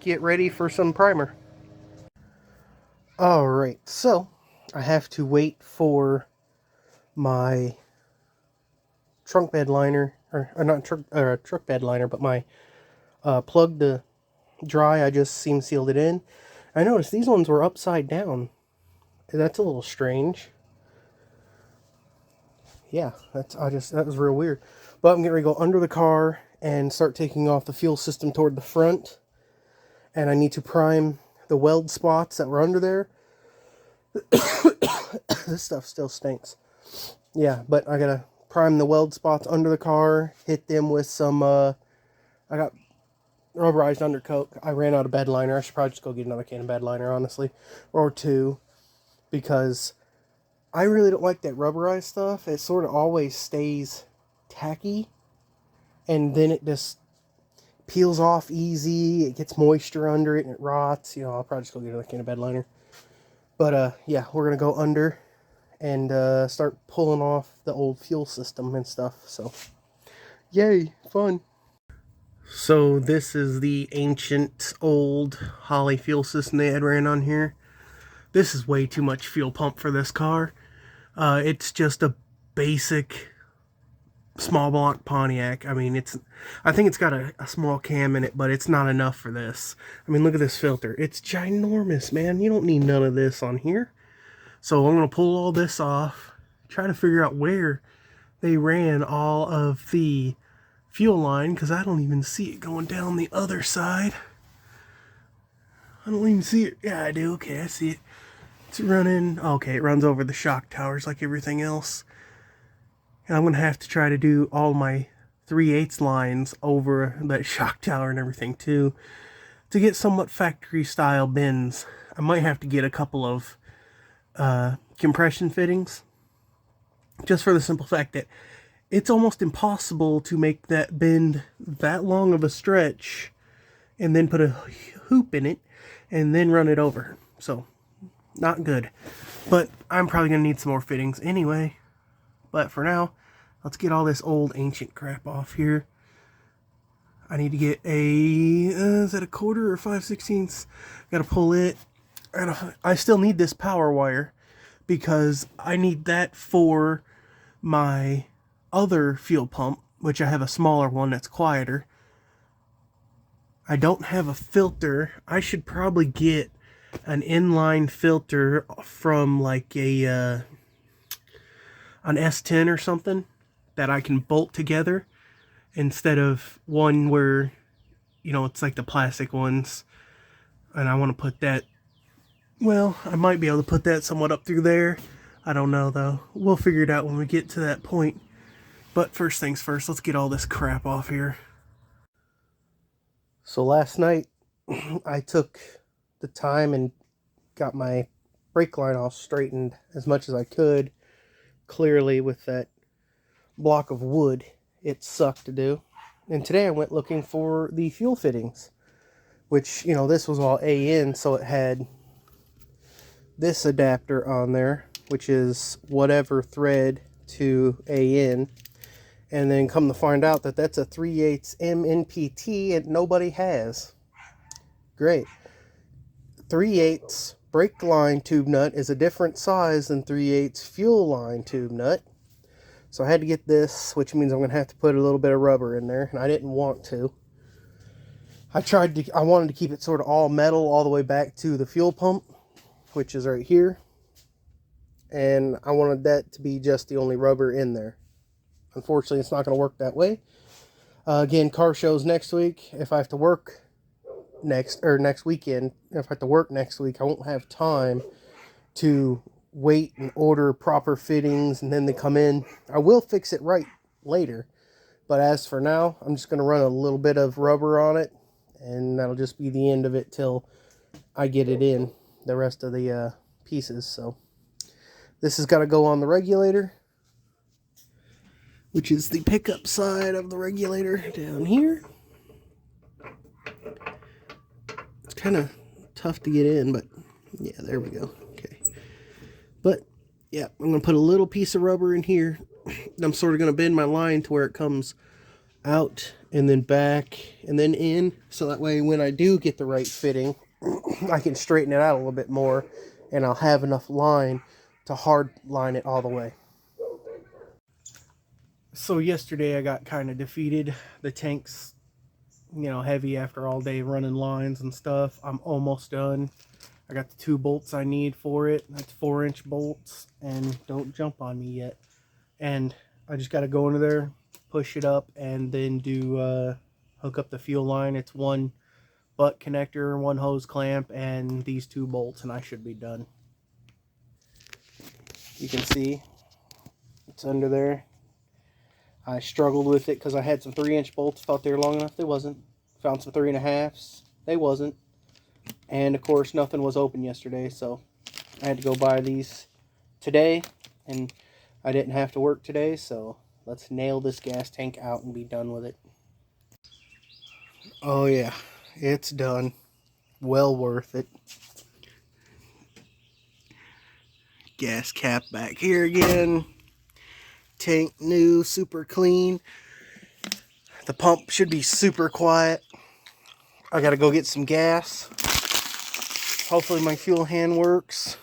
C: get ready for some primer. Alright, so I have to wait for my trunk bed liner, or not truck bed liner, but my plug to dry. I just seam sealed it in. I noticed these ones were upside down. That's a little strange. Yeah, that was real weird. But I'm getting ready to go under the car and start taking off the fuel system toward the front. And I need to prime the weld spots that were under there. This stuff still stinks. Yeah, but I gotta prime the weld spots under the car, hit them with some, I got rubberized undercoat. I ran out of bed liner. I should probably just go get another can of bed liner, honestly. Or two. Because I really don't like that rubberized stuff. It sort of always stays tacky. And then it just peels off easy. It gets moisture under it and it rots. You know, I'll probably just go get another can of bed liner. But yeah, we're going to go under and start pulling off the old fuel system and stuff. So, yay, fun. So this is the ancient old Holley fuel system they had ran on here. This is way too much fuel pump for this car. It's just a basic small block Pontiac. I mean, I think it's got a small cam in it, but it's not enough for this. I mean, look at this filter. It's ginormous, man. You don't need none of this on here. So I'm going to pull all this off, try to figure out where they ran all of the fuel line, because I don't even see it going down the other side. I don't even see it. Yeah, I do. Okay, I see it. It's running. Okay, it runs over the shock towers like everything else. And I'm going to have to try to do all my 3/8 lines over that shock tower and everything too, to get somewhat factory style bends. I might have to get a couple of compression fittings, just for the simple fact that it's almost impossible to make that bend that long of a stretch and then put a hoop in it and then run it over. So, not good. But I'm probably going to need some more fittings anyway. But for now, let's get all this old ancient crap off here. I need to get is that a 1/4 or 5/16? Gotta pull it. I still need this power wire, because I need that for my other fuel pump, which I have a smaller one that's quieter. I don't have a filter. I should probably get an inline filter from like an S10 or something that I can bolt together, instead of one where, you know, it's like the plastic ones. And I want to put that, well, I might be able to put that somewhat up through there. I don't know though. We'll figure it out when we get to that point. But first things first, let's get all this crap off here. So last night, I took the time and got my brake line all straightened as much as I could. Clearly, with that block of wood, it sucked to do. And today I went looking for the fuel fittings, which, you know, this was all AN, so it had this adapter on there, which is whatever thread to AN. And then come to find out that that's a 3/8 MNPT and nobody has. Great. 3/8 brake line tube nut is a different size than 3/8 fuel line tube nut. So I had to get this, which means I'm going to have to put a little bit of rubber in there, and I didn't want to. I wanted to keep it sort of all metal all the way back to the fuel pump, which is right here. And I wanted that to be just the only rubber in there. Unfortunately, it's not going to work that way. Again, car shows next week. If I have to work next weekend, if I have to work next week, I won't have time to wait and order proper fittings and then they come in. I will fix it right later. But as for now, I'm just going to run a little bit of rubber on it, and that'll just be the end of it till I get it in, the rest of the pieces. So this has got to go on the regulator, which is the pickup side of the regulator down here. It's kind of tough to get in, but yeah, there we go. Okay. But yeah, I'm going to put a little piece of rubber in here. I'm sort of going to bend my line to where it comes out and then back and then in, so that way when I do get the right fitting, I can straighten it out a little bit more, and I'll have enough line to hard line it all the way. So yesterday I got kind of defeated. The tank's, heavy after all day running lines and stuff. I'm almost done. I got the 2 bolts I need for it. That's 4-inch bolts, and don't jump on me yet. And I just got to go into there, push it up, and then do hook up the fuel line. It's 1 butt connector, 1 hose clamp, and these 2 bolts, and I should be done. You can see it's under there. I struggled with it because I had some 3-inch bolts, thought they were long enough. They wasn't. Found some 3.5s. They wasn't. And of course nothing was open yesterday, so I had to go buy these today, and I didn't have to work today, so let's nail this gas tank out and be done with it. Oh yeah, it's done. Well worth it. Gas cap back here again. Tank new, super clean. The pump should be super quiet. I gotta go get some gas. Hopefully my fuel hand works.